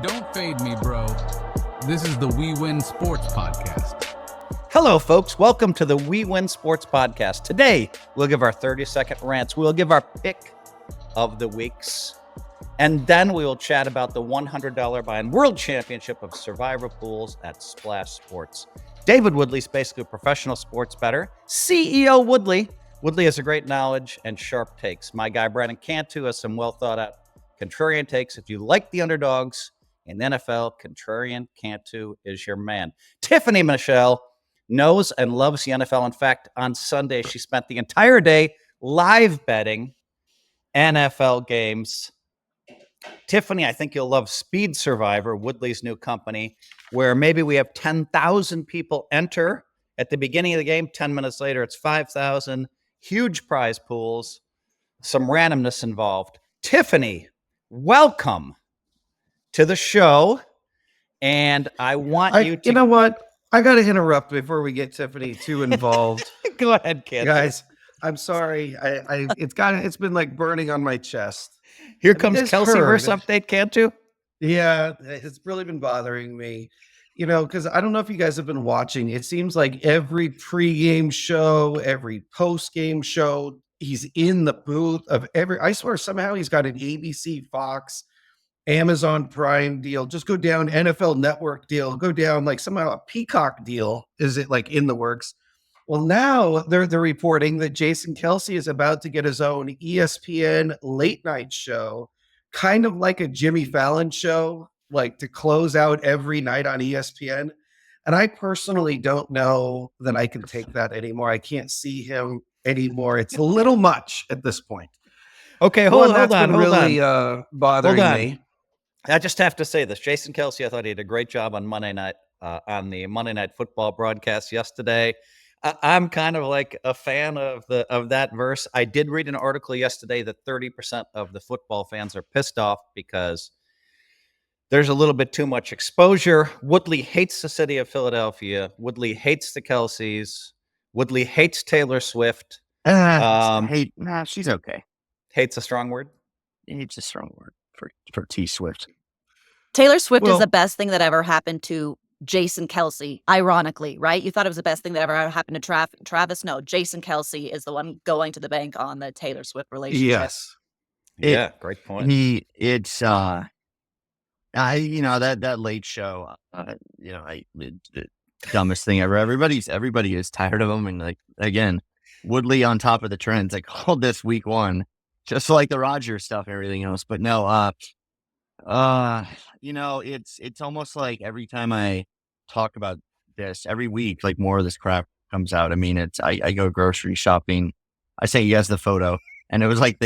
Don't fade me, bro. This is the WeWin Sports Podcast. Hello, folks. Welcome to the WeWin Sports Podcast. Today, we'll give our 30-second rants. We'll give our pick of the weeks. And then we will chat about the $100 buy-in World Championship of Survivor Pools at Splash Sports. David Woodley's basically a professional sports bettor. CEO Woodley. Woodley has a great knowledge and sharp takes. My guy, Brandon Cantu, has some well-thought-out contrarian takes. If you like the underdogs in the NFL, contrarian Cantu is your man. Tiffany Michelle knows and loves the NFL. In fact, on Sunday, she spent the entire day live betting NFL games. Tiffany, I think you'll love Speed Survivor, Woodley's new company, where maybe we have 10,000 people enter at the beginning of the game. 10 minutes later, it's 5,000. Huge prize pools, some randomness involved. Tiffany, welcome to the show. And I want you to... You know what? I got to interrupt before we get Tiffany too involved. Go ahead, kid. Guys, I'm sorry. It's been like burning on my chest. Here comes Kelce versus update, Cantu. Yeah, it's really been bothering me. You know, because I don't know if you guys have been watching. It seems like every pregame show, every postgame show, he's in the booth of every. I swear somehow he's got an ABC, Fox, Amazon Prime deal. Just go down NFL Network deal. Go down like somehow a Peacock deal. Is it like in the works? Well, now they're reporting that Jason Kelce is about to get his own ESPN late night show, kind of like a Jimmy Fallon show, like to close out every night on ESPN. And I personally don't know that I can take that anymore. I can't see him anymore. It's a little much at this point. Okay, hold on. Bothering me. I just have to say this. Jason Kelce, I thought he did a great job on Monday night, on the Monday Night Football broadcast yesterday. I'm kind of like a fan of that verse. I did read an article yesterday that 30% of the football fans are pissed off because there's a little bit too much exposure. Woodley hates the city of Philadelphia. Woodley hates the Kelces. Woodley hates Taylor Swift. She's okay. Hates a strong word? Hate's a strong word for T Swift. Taylor Swift is the best thing that ever happened to Jason Kelce, ironically, right? You thought it was the best thing that ever happened to Travis. No, Jason Kelce is the one going to the bank on the Taylor Swift relationship. Yes. Yeah, great point. That late show, the dumbest thing ever. Everybody is tired of him. And like, again, Woodley on top of the trends, like called this week one, just like the Rodgers stuff and everything else. But no, it's almost like every time I talk about this, every week, like more of this crap comes out. I mean, I go grocery shopping. I say yes, the photo, and it was like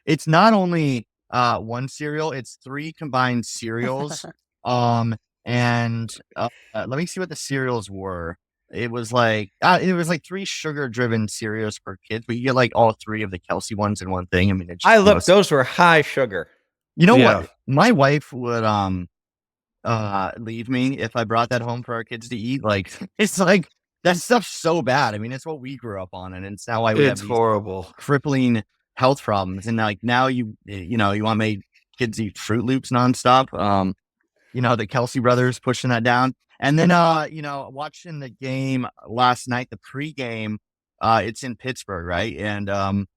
it's not only one cereal, it's 3 combined cereals. Let me see what the cereals were. It was like 3 sugar-driven cereals for kids, but you get like all 3 of the Kelce ones in one thing. I mean, those were high sugar. You know what? My wife would leave me if I brought that home for our kids to eat. Like, it's like that stuff's so bad. I mean, it's what we grew up on, and it's now why we have these horrible, crippling health problems. And like now you want to make kids eat Fruit Loops nonstop. The Kelce brothers pushing that down. And then watching the game last night, the pregame, it's in Pittsburgh, right? And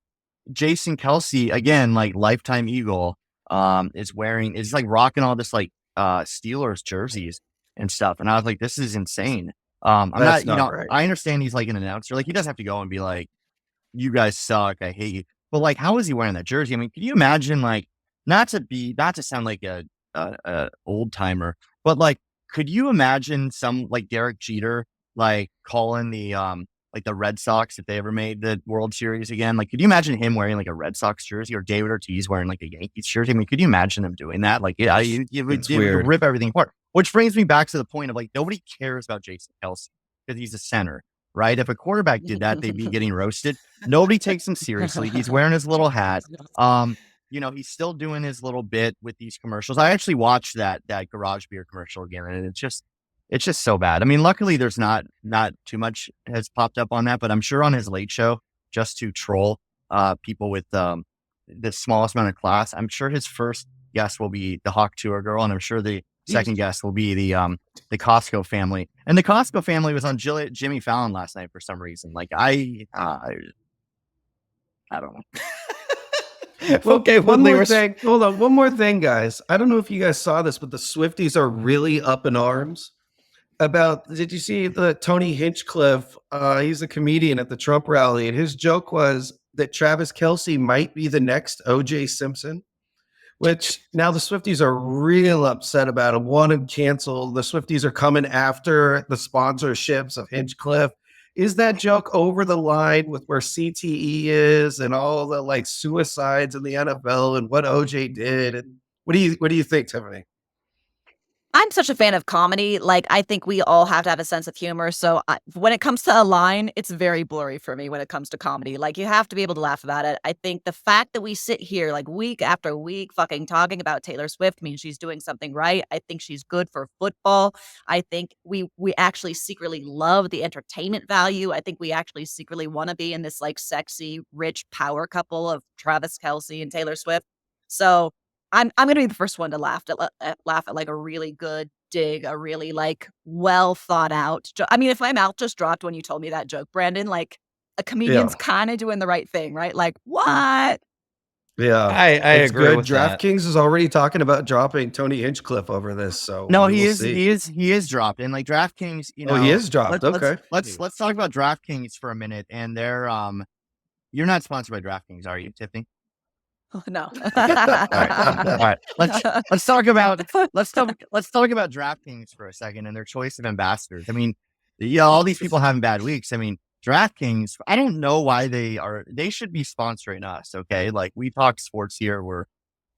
Jason Kelce, again, like lifetime Eagle, is like rocking all this like Steelers jerseys and stuff. And I was like, this is insane. Right. I understand he's like an announcer. Like he doesn't have to go and be like, you guys suck, I hate you. But like, how is he wearing that jersey? I mean, can you imagine, like, not to sound like a old timer, but like, could you imagine some like Derek Jeter, like calling the Red Sox if they ever made the World Series again? Like, could you imagine him wearing like a Red Sox jersey, or David Ortiz wearing like a Yankees jersey? I mean, could you imagine them doing that? Like, you would rip everything apart. Which brings me back to the point of like, nobody cares about Jason Kelce because he's a center, right? If a quarterback did that, they'd be getting roasted. Nobody takes him seriously. He's wearing his little hat. He's still doing his little bit with these commercials. I actually watched that garage beer commercial again, and it's just so bad. I mean, luckily there's not too much has popped up on that, but I'm sure on his late show, just to troll people with the smallest amount of class, I'm sure his first guest will be the Hawk Tour girl, and I'm sure the second guest will be the Costco family. And the Costco family was on Jimmy Fallon last night for some reason. Like I don't know. Okay, one Woodley, more thing. Hold on, one more thing, guys. I don't know if you guys saw this, but the Swifties are really up in arms about. Did you see the Tony Hinchcliffe? He's a comedian at the Trump rally, and his joke was that Travis Kelce might be the next O.J. Simpson. Which now the Swifties are real upset about it. Want him canceled. The Swifties are coming after the sponsorships of Hinchcliffe. Is that joke over the line with where CTE is and all the like suicides in the NFL and what OJ did? And what do you think, Tiffany? I'm such a fan of comedy. Like, I think we all have to have a sense of humor. So when it comes to a line, it's very blurry for me when it comes to comedy. Like, you have to be able to laugh about it. I think the fact that we sit here like week after week fucking talking about Taylor Swift means she's doing something right. I think she's good for football. I think we actually secretly love the entertainment value. I think we actually secretly want to be in this like sexy, rich power couple of Travis Kelce and Taylor Swift. So I'm going to be the first one to laugh at like a really good dig, a really like well thought out. I mean, if my mouth just dropped when you told me that joke, Brandon, like a comedian's kind of doing the right thing, right? Like what? Yeah, I agree with that. DraftKings is already talking about dropping Tony Hinchcliffe over this. So no, he is dropped. And like DraftKings, you know, he is dropped. Let's talk about DraftKings for a minute. And they're you're not sponsored by DraftKings, are you, Tiffany? Oh, no. All right. Let's talk about DraftKings for a second and their choice of ambassadors. I mean, all these people having bad weeks. I mean, DraftKings, I don't know why they should be sponsoring us. Okay. Like we talk sports here. We're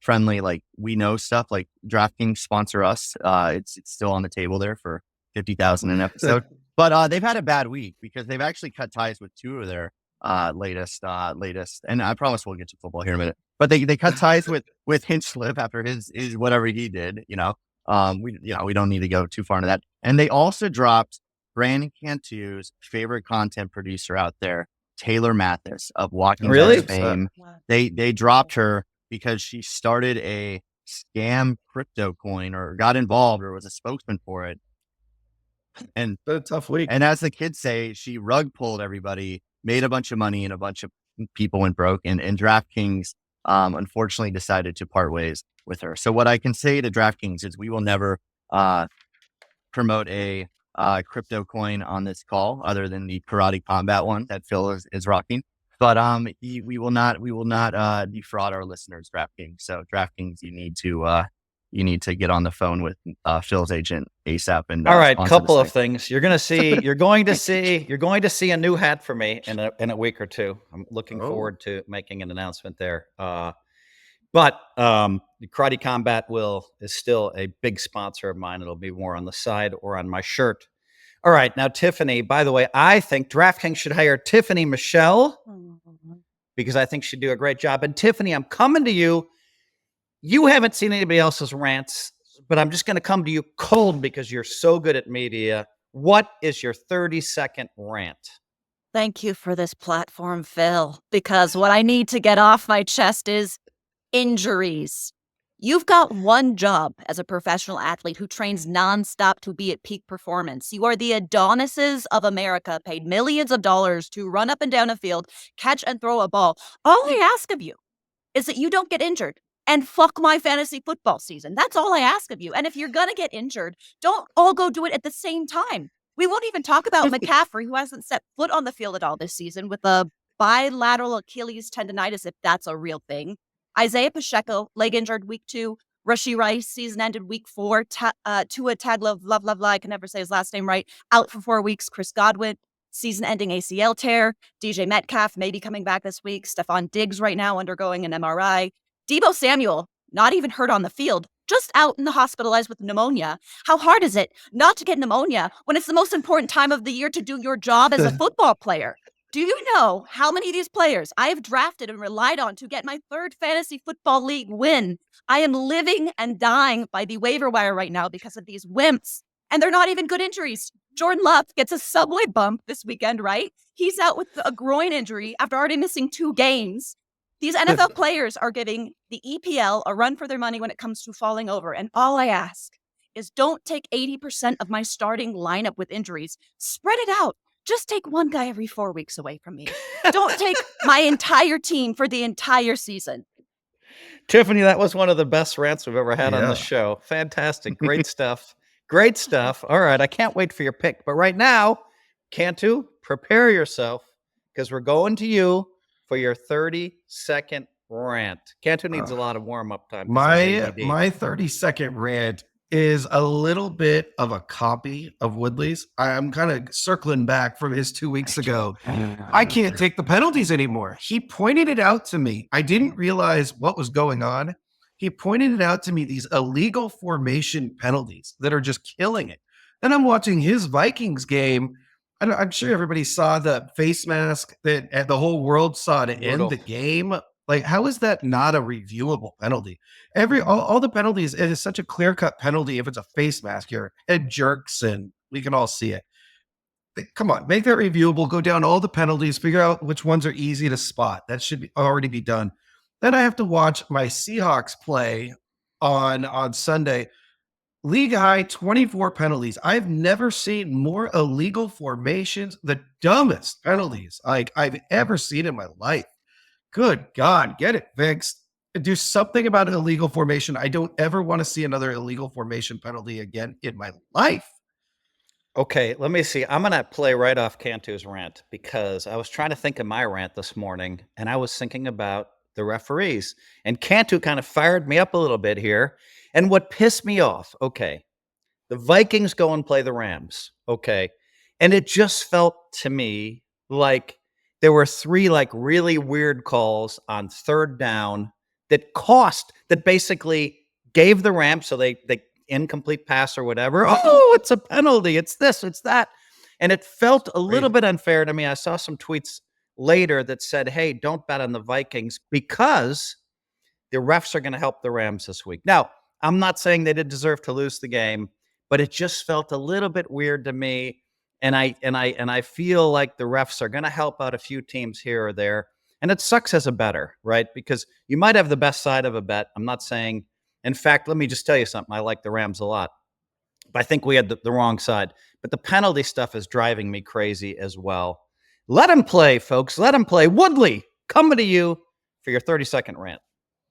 friendly. Like we know stuff like DraftKings sponsor us. It's still on the table there for $50,000 an episode, but they've had a bad week because they've actually cut ties with two of their latest, and I promise we'll get to football here in a minute. But they cut ties with Hinchcliffe after his whatever he did. We don't need to go too far into that. And they also dropped Brandon Cantu's favorite content producer out there, Taylor Mathis of Walking Dead fame. They dropped her because she started a scam crypto coin or got involved or was a spokesman for it. And a tough week. And as the kids say, she rug pulled everybody, made a bunch of money, and a bunch of people went broke. And DraftKings unfortunately decided to part ways with her. So what I can say to DraftKings is we will never promote a crypto coin on this call other than the Karate Combat one that Phil is rocking. But we will not defraud our listeners, DraftKings. So DraftKings, you need to get on the phone with Phil's agent ASAP. And all right, couple of things. You're going to see a new hat for me in a week or two. I'm looking forward to making an announcement there. But the Karate Combat is still a big sponsor of mine. It'll be more on the side or on my shirt. All right, now Tiffany. By the way, I think DraftKings should hire Tiffany Michelle because I think she'd do a great job. And Tiffany, I'm coming to you. You haven't seen anybody else's rants, but I'm just going to come to you cold because you're so good at media. What is your 30-second rant? Thank you for this platform, Phil, because what I need to get off my chest is injuries. You've got one job as a professional athlete who trains nonstop to be at peak performance. You are the Adonises of America, paid millions of dollars to run up and down a field, catch and throw a ball. All I ask of you is that you don't get injured. And fuck my fantasy football season. That's all I ask of you. And if you're going to get injured, don't all go do it at the same time. We won't even talk about McCaffrey, who hasn't set foot on the field at all this season with a bilateral Achilles tendonitis, if that's a real thing. Isaiah Pacheco, leg injured week 2. Rashee Rice, season ended week 4. Tua Tagovailoa, I can never say his last name right, out for 4 weeks. Chris Godwin, season-ending ACL tear. DJ Metcalf maybe coming back this week. Stephon Diggs right now undergoing an MRI. Deebo Samuel, not even hurt on the field, just out in the hospitalized with pneumonia. How hard is it not to get pneumonia when it's the most important time of the year to do your job as a football player? Do you know how many of these players I have drafted and relied on to get my 3rd fantasy football league win? I am living and dying by the waiver wire right now because of these wimps. And they're not even good injuries. Jordan Love gets a subway bump this weekend, right? He's out with a groin injury after already missing 2 games. These NFL players are giving the EPL a run for their money when it comes to falling over. And all I ask is don't take 80% of my starting lineup with injuries. Spread it out. Just take one guy every 4 weeks away from me. Don't take my entire team for the entire season. Tiffany, that was one of the best rants we've ever had on the Yeah. show. Fantastic. Great stuff. Great stuff. All right. I can't wait for your pick. But right now, Cantu, prepare yourself because we're going to you for your 30-second rant. Cantu needs a lot of warm-up time. 'cause of ADD. My 30-second rant is a little bit of a copy of Woodley's. I'm kind of circling back from his 2 weeks ago. I can't take the penalties anymore. He pointed it out to me. I didn't realize what was going on. He pointed it out to me, these illegal formation penalties that are just killing it. Then I'm watching his Vikings game. I'm sure everybody saw the face mask that the whole world saw to end the game. Like, how is that not a reviewable penalty? All the penalties, it is such a clear-cut penalty if it's a face mask. Your head jerks and we can all see it. Come on, make that reviewable. Go down all the penalties, figure out which ones are easy to spot. That should already be done. Then I have to watch my Seahawks play on Sunday. League high 24 penalties. I've never seen more illegal formations, the dumbest penalties like I've ever seen in my life. Good God, get it fixed. Do something about an illegal formation. I don't ever want to see another illegal formation penalty again in my life. Okay, let me see. I'm going to play right off Cantu's rant because I was trying to think of my rant this morning and I was thinking about the referees. And Cantu kind of fired me up a little bit here. And what pissed me off, okay, the Vikings go and play the Rams, okay, and it just felt to me like there were 3 like really weird calls on third down that basically gave the Rams, so they incomplete pass or whatever. Oh, it's a penalty. It's this, it's that. And it felt a little bit unfair to me. I saw some tweets later that said, hey, don't bet on the Vikings because the refs are going to help the Rams this week. Now, I'm not saying they did deserve to lose the game, but it just felt a little bit weird to me. And I feel like the refs are going to help out a few teams here or there. And it sucks as a bettor, right? Because you might have the best side of a bet. I'm not saying, in fact, let me just tell you something. I like the Rams a lot, but I think we had the wrong side. But the penalty stuff is driving me crazy as well. Let him play, folks. Let him play. Woodley, coming to you for your 30-second rant.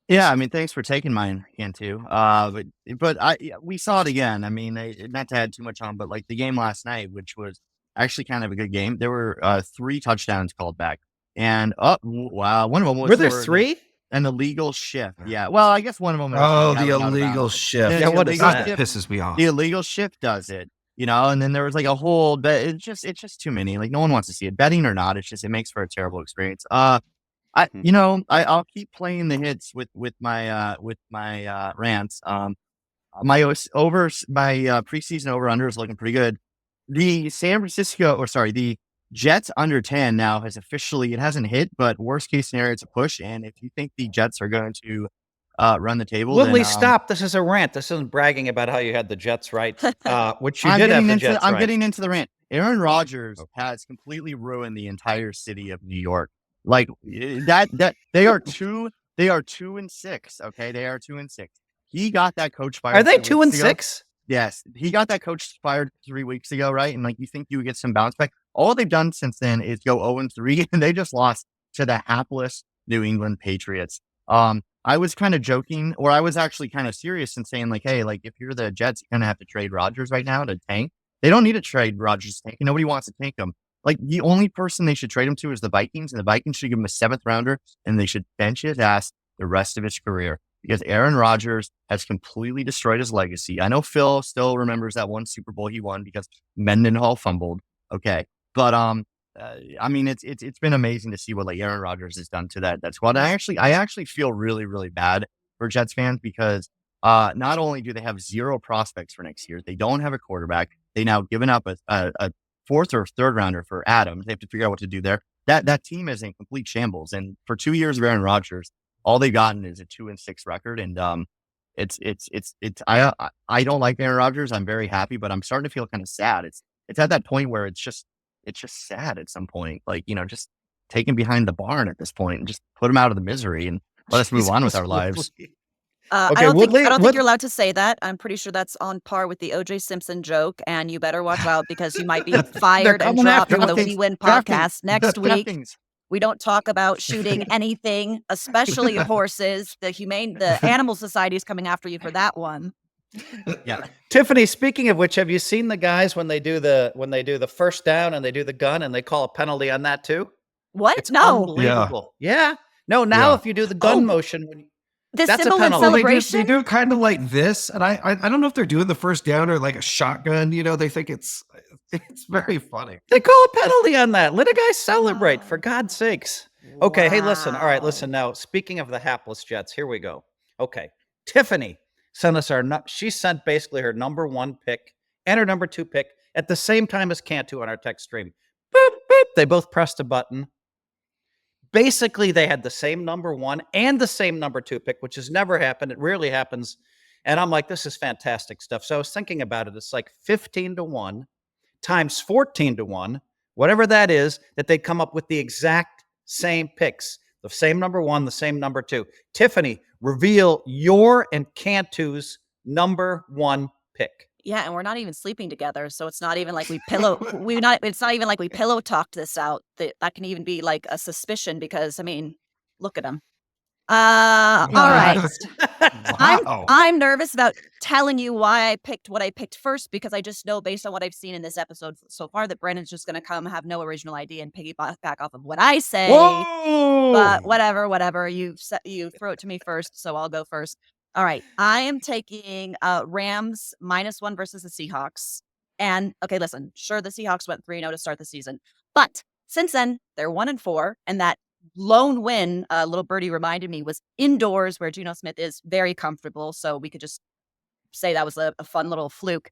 Yeah, I mean, thanks for taking mine, Cantu. But we saw it again. I mean, not to add too much on, but like the game last night, which was actually kind of a good game. There were 3 touchdowns called back, and wow, one of them was Were there 3? An illegal shift. Yeah, well, I guess one of them. The illegal shift. Yeah, what is that? That pisses me off. The illegal shift does it, and then there was like a whole bet. It's just too many. Like no one wants to see it, betting or not. It makes for a terrible experience. I'll keep playing the hits with my rants. My preseason over under is looking pretty good. The the Jets under 10 now has officially, it hasn't hit, but worst case scenario, it's a push. And if you think the Jets are going to run the table, Woodley, stop. This is a rant. This isn't bragging about how you had the Jets right, which you did have the Jets right. I'm getting into the rant. Aaron Rodgers has completely ruined the entire city of New York. Like that they are 2-6. Okay. They are 2-6. He got that coach fired. Are they 2-6? Yes. He got that coach fired 3 weeks ago. Right. And like, you think you would get some bounce back. All they've done since then is go 0-3 and they just lost to the hapless New England Patriots. I was kind of joking, or I was actually kind of serious and saying like, hey, like if you're the Jets, you're going to have to trade Rodgers right now to tank. They don't need to trade Rodgers to tank. Nobody wants to tank him. Like the only person they should trade him to is the Vikings, and the Vikings should give him a 7th rounder, and they should bench his ass the rest of his career because Aaron Rodgers has completely destroyed his legacy. I know Phil still remembers that one Super Bowl he won because Mendenhall fumbled. Okay, but I mean it's been amazing to see what like Aaron Rodgers has done to that squad. I actually feel really really bad for Jets fans because not only do they have 0 prospects for next year, they don't have a quarterback. They now given up a 4th or 3rd rounder for Adams. They have to figure out what to do there. That team is in complete shambles. And for 2 years of Aaron Rodgers, all they've gotten is a 2-6 record. And I don't like Aaron Rodgers. I'm very happy, but I'm starting to feel kind of sad. It's at that point where it's just sad at some point. Like, just take him behind the barn at this point and just put him out of the misery and let us move on with our lives. Okay, I don't think Woodley, you're allowed to say that. I'm pretty sure that's on par with the O.J. Simpson joke, and you better watch out because you might be fired and coming dropped after from the DraftKings. WeWin podcast next week. DraftKings. We don't talk about shooting anything, especially horses. The Animal Society is coming after you for that one. Yeah. Tiffany, speaking of which, have you seen the guys when they do the first down and they do the gun and they call a penalty on that too? What? It's No. unbelievable. Yeah. No, now Yeah. if you do the gun motion, The that's a symbol and penalty. Well, celebration? they do it kind of like this, and I don't know if they're doing the first down or like a shotgun. You know, they think it's very funny. they call a penalty on that. Let a guy celebrate, for God's sakes. Okay, hey, listen. All right, listen now. Speaking of the hapless Jets, here we go. Okay, Tiffany sent us she sent basically her number 1 pick and her number 2 pick at the same time as Cantu on our text stream. Boop, boop. They both pressed a button. Basically, they had the same number 1 and the same number 2 pick, which has never happened. It rarely happens. And I'm like, this is fantastic stuff. So I was thinking about it. It's like 15-1 times 14-1, whatever that is, that they come up with the exact same picks, the same number 1, the same number 2. Tiffany, reveal your and Cantu's number 1 pick. Yeah, and we're not even sleeping together, so it's not even like it's not even like we pillow talked this out. That can even be like a suspicion because I mean, look at him. All right. Wow. I'm nervous about telling you why I picked what I picked first because I just know based on what I've seen in this episode so far that Brandon's just going to come have no original idea and piggyback off of what I say. Whoa! But whatever. You throw it to me first, so I'll go first. All right. I am taking Rams -1 versus the Seahawks. And okay, listen, sure, the Seahawks went 3-0 to start the season. But since then, they're 1-4. And that lone win, little birdie reminded me, was indoors where Geno Smith is very comfortable. So we could just say that was a fun little fluke.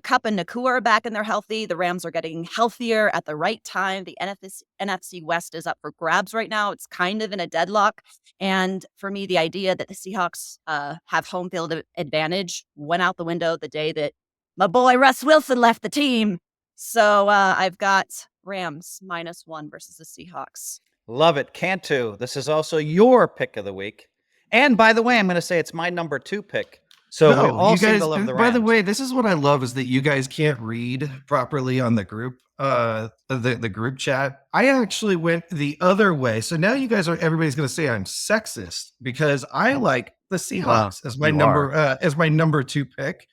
Kupp and Nakua are back and they're healthy. The Rams are getting healthier at the right time. The NFC West is up for grabs right now. It's kind of in a deadlock. And for me, the idea that the Seahawks have home field advantage went out the window the day that my boy Russ Wilson left the team. So I've got Rams -1 versus the Seahawks. Love it. Cantu, this is also your pick of the week. And by the way, I'm going to say it's my number 2 pick. So we all you seem guys, to love the by the Rams. way, this is what I love is that you guys can't read properly on the group, the group chat. I actually went the other way. So now everybody's going to say I'm sexist because I like the Seahawks as my number 2 pick.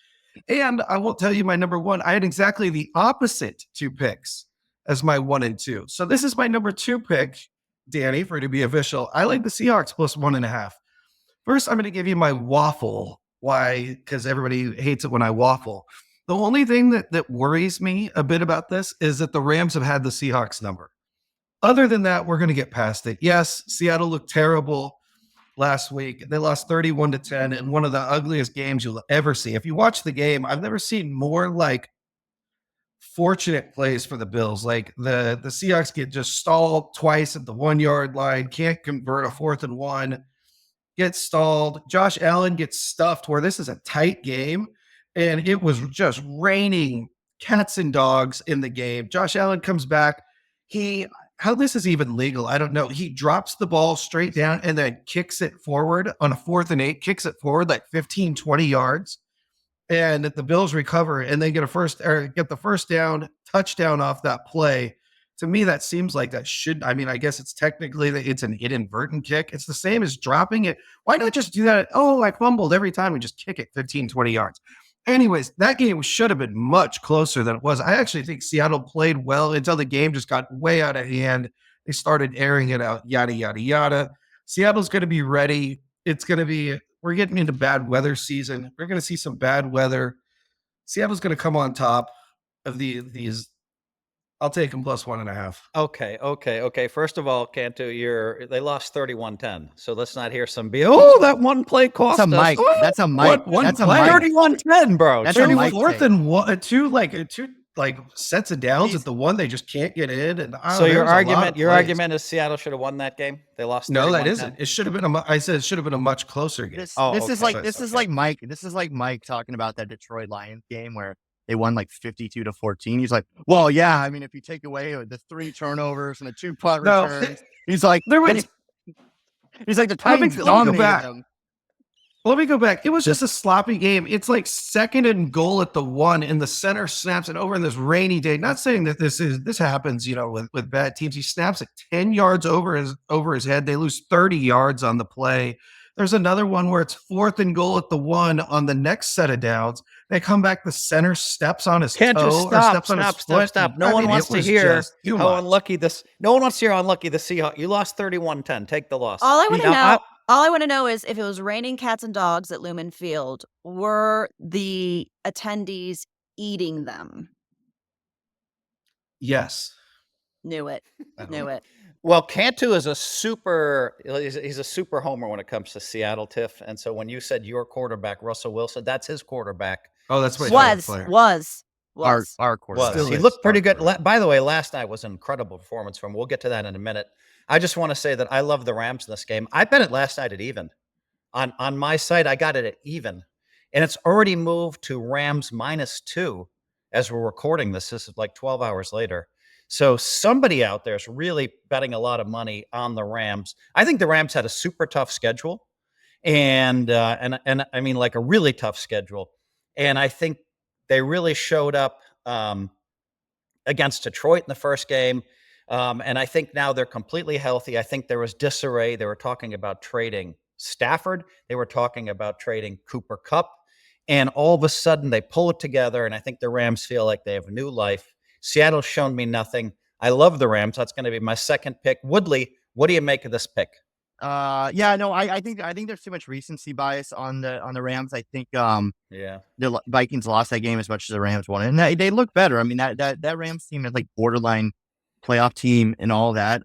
And I will tell you my number 1. I had exactly the opposite 2 picks as my 1 and 2. So this is my number 2 pick, Danny, for it to be official. I like the Seahawks +1.5. First, I'm going to give you my waffle. Why? Because everybody hates it when I waffle. The only thing that worries me a bit about this is that the Rams have had the Seahawks number. Other than that, we're going to get past it. Yes, Seattle looked terrible last week. They lost 31-10 in one of the ugliest games you'll ever see. If you watch the game, I've never seen more like fortunate plays for the Bills. Like the Seahawks get just stalled twice at the 1-yard line, can't convert a 4th and 1. Gets stalled. Josh Allen gets stuffed where this is a tight game. And it was just raining cats and dogs in the game. Josh Allen comes back. How this is even legal, I don't know. He drops the ball straight down and then kicks it forward on a 4th and 8, kicks it forward like 15, 20 yards. And the Bills recover and they get the first down touchdown off that play. To me, that seems like that should, I mean, I guess it's technically it's an inadvertent kick. It's the same as dropping it. Why not just do that? Oh, I fumbled every time and just kick it 15, 20 yards. Anyways, that game should have been much closer than it was. I actually think Seattle played well until the game just got way out of hand. They started airing it out, yada, yada, yada. Seattle's going to be ready. We're getting into bad weather season. We're going to see some bad weather. Seattle's going to come on top of these. I'll take them +1.5. Okay. First of all, Cantu, they lost 31-10. So let's not hear some that one play cost That's a us. Mike. Oh, That's a Mike. one That's a play? Mike. 31-10, bro. That's a Mike 4th take. and 1, two sets of downs at the one they just can't get in. And So your argument is Seattle should have won that game. They lost. No, that 31-10. isn't. It should have been. I said it should have been a much closer game. This Oh, is okay. like Mike. This is like Mike talking about that Detroit Lions game where they won like 52-14. He's like, well, yeah, I mean, if you take away the 3 turnovers and the 2 punt No. returns, he's like, There was. he's like, the Let me Titans go dominated back. them. Let me go back. It was just a sloppy game. It's like 2nd and goal at the 1, and the center snaps it over in this rainy day. Not saying that this happens, with bad teams. He snaps it 10 yards over his head. They lose 30 yards on the play. There's another one where it's 4th and goal at the 1 on the next set of downs. They come back. The center steps on his Can't toe just or stop, steps on his stop, foot. stop. And, No one it wants to was hear just too how much. unlucky this. No one wants to hear how unlucky the Seahawks. You lost 31-10. Take the loss. All I want to Now, know. All I want to know is if it was raining cats and dogs at Lumen Field, were the attendees eating them? Yes. Knew it. Knew it. Well, Cantu is he's a super homer when it comes to Seattle, Tiff. And so when you said your quarterback, Russell Wilson, that's his quarterback. Oh, that's my favorite player. Was. Our quarterback. Still He is looked pretty our good. By the way, last night was an incredible performance from him. We'll get to that in a minute. I just want to say that I love the Rams in this game. I bet it last night at even. On my site, I got it at even. And it's already moved to Rams -2 as we're recording this. This is like 12 hours later. So somebody out there is really betting a lot of money on the Rams. I think the Rams had a super tough schedule. And I mean, like a really tough schedule. And I think they really showed up against Detroit in the first game. And I think now they're completely healthy. I think there was disarray. They were talking about trading Stafford. They were talking about trading Cooper Kupp. And all of a sudden they pull it together. And I think the Rams feel like they have a new life. Seattle's shown me nothing. I love the Rams. That's going to be my second pick. Woodley, what do you make of this pick? I think there's too much recency bias on the Rams. I think the Vikings lost that game as much as the Rams won, and they look better. I mean that Rams team is like borderline playoff team and all that.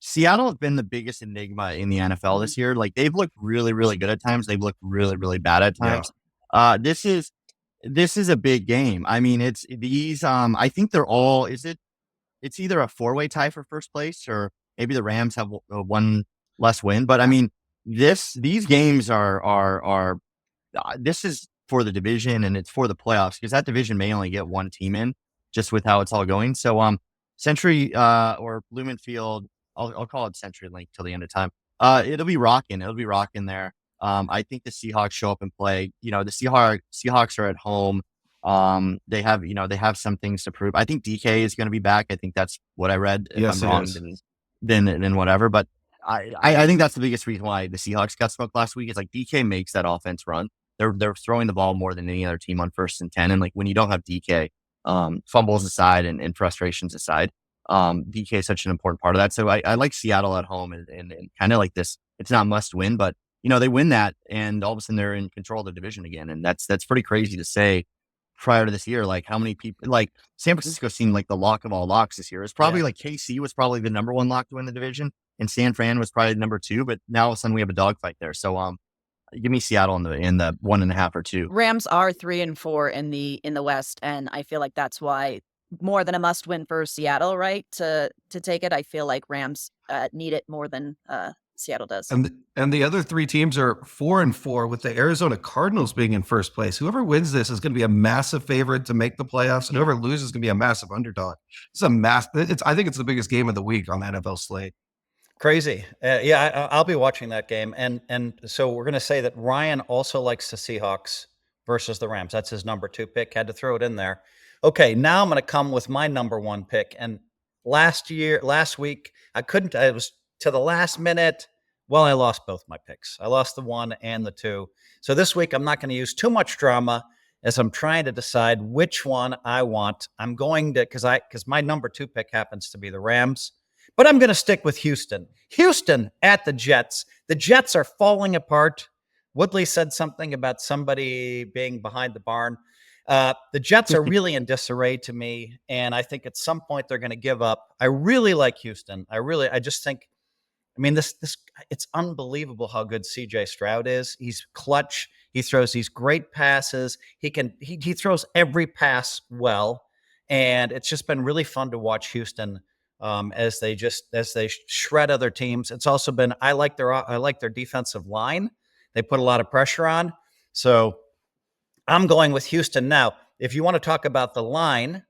Seattle has been the biggest enigma in the NFL this year. Like they've looked really, really good at times. They've looked really, really bad at times. Yeah. This is a big game. I mean, it's these. I think they're all. It's either a 4-way tie for first place, or maybe the Rams have one less win. But I mean, these games are this is for the division and it's for the playoffs, because that division may only get one team in, just with how it's all going. So Century or Lumen Field, I'll call it Century Link till the end of time. It'll be rocking there. I think the Seahawks show up and play. The Seahawks are at home. They have some things to prove. I think DK is going to be back. I think that's what I read. If I'm wrong, then whatever. But I think that's the biggest reason why the Seahawks got smoked last week. Is like DK makes that offense run. They're throwing the ball more than any other team on 1st and 10. And like when you don't have DK, fumbles aside and frustrations aside, DK is such an important part of that. So I like Seattle at home and kind of like this. It's not must win, but they win that, and all of a sudden they're in control of the division again. And that's pretty crazy to say. Prior to this year, like how many people, like San Francisco seemed like the lock of all locks this year. It's probably like KC was probably the number 1 lock to win the division, and San Fran was probably the number 2. But now all of a sudden we have a dogfight there. So give me Seattle in the 1.5 or 2. Rams are 3-4 in the West, and I feel like that's why more than a must win for Seattle, right? To take it, I feel like Rams need it more than Seattle does. And the other 3 teams are 4-4, with the Arizona Cardinals being in first place. Whoever wins this is going to be a massive favorite to make the playoffs, and whoever loses is going to be a massive underdog. I think it's the biggest game of the week on the NFL slate. Crazy. I'll be watching that game. And so we're going to say that Ryan also likes the Seahawks versus the Rams. That's his number 2 pick. Had to throw it in there. Okay, now I'm going to come with my number 1 pick. And last week, I was to the last minute. Well, I lost both my picks. I lost the 1 and the 2. So this week, I'm not going to use too much drama as I'm trying to decide which one I want. I'm going to, because my number 2 pick happens to be the Rams, but I'm going to stick with Houston. Houston at the Jets. The Jets are falling apart. Woodley said something about somebody being behind the barn. The Jets are really in disarray to me, and I think at some point they're going to give up. I really like Houston. I just think, it's unbelievable how good CJ Stroud is. He's clutch. He throws these great passes. He throws every pass well. And it's just been really fun to watch Houston as they shred other teams. It's also been, I like their defensive line. They put a lot of pressure on. So I'm going with Houston. Now, if you want to talk about the line,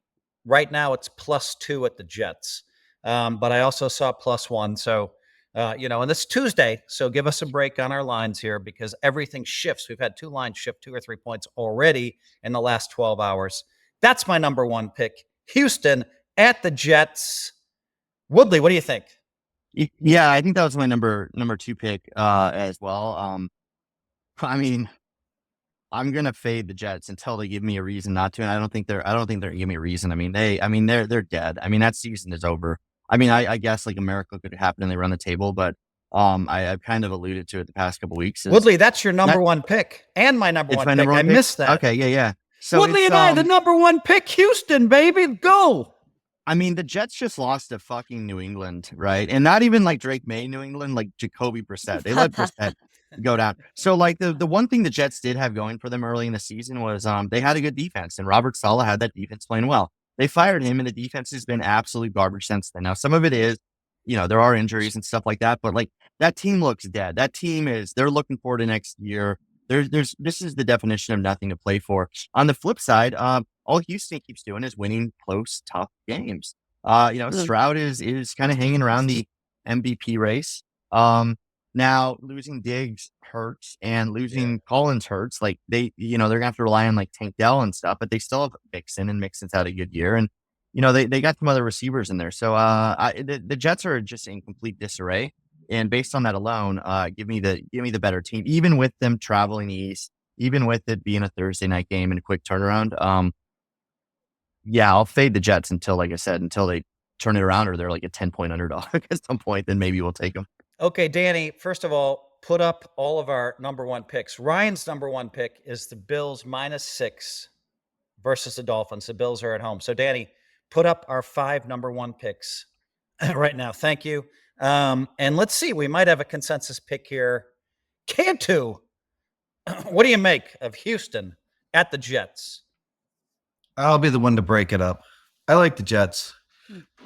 right now it's +2 at the Jets. But I also saw +1. So, and this is Tuesday. So give us a break on our lines here because everything shifts. We've had 2 lines shift 2 or 3 points already in the last 12 hours. That's my number 1 pick. Houston at the Jets. Woodley, what do you think? Yeah, I think that was my number 2 pick as well. I mean, I'm gonna fade the Jets until they give me a reason not to, and I don't think they're gonna give me a reason. I mean, they're dead. I mean, that season is over. I mean, I guess like a miracle could happen and they run the table, but I've kind of alluded to it the past couple weeks. Woodley, that's your number 1 pick and my number 1 pick. I missed that. Okay, yeah. So Woodley and I, the number 1 pick, Houston, baby, go. I mean, the Jets just lost to fucking New England, right? And not even like Drake May, New England, like Jacoby Brissett. They let Brissett go down. So like the one thing the Jets did have going for them early in the season was they had a good defense, and Robert Saleh had that defense playing well. They fired him, and the defense has been absolute garbage since then. Now, some of it is, there are injuries and stuff like that, but like that team looks dead. That team they're looking forward to next year. This is the definition of nothing to play for. On the flip side, all Houston keeps doing is winning close, tough games. Stroud is kind of hanging around the MVP race. Now losing Diggs hurts and losing Collins hurts. Like they're gonna have to rely on like Tank Dell and stuff, but they still have Mixon, and Mixon's had a good year, and they got some other receivers in there. So the Jets are just in complete disarray. And based on that alone, give me the better team, even with them traveling east, even with it being a Thursday night game and a quick turnaround. I'll fade the Jets until, like I said, until they turn it around or they're like a 10-point underdog at some point. Then maybe we'll take them. Okay, Danny. First of all, put up all of our number 1 picks. Ryan's number 1 pick is the Bills -6 versus the Dolphins. The Bills are at home. So, Danny, put up our 5 number 1 picks right now. Thank you. And let's see, we might have a consensus pick here. Cantu, what do you make of Houston at the Jets? I'll be the one to break it up. I like the Jets.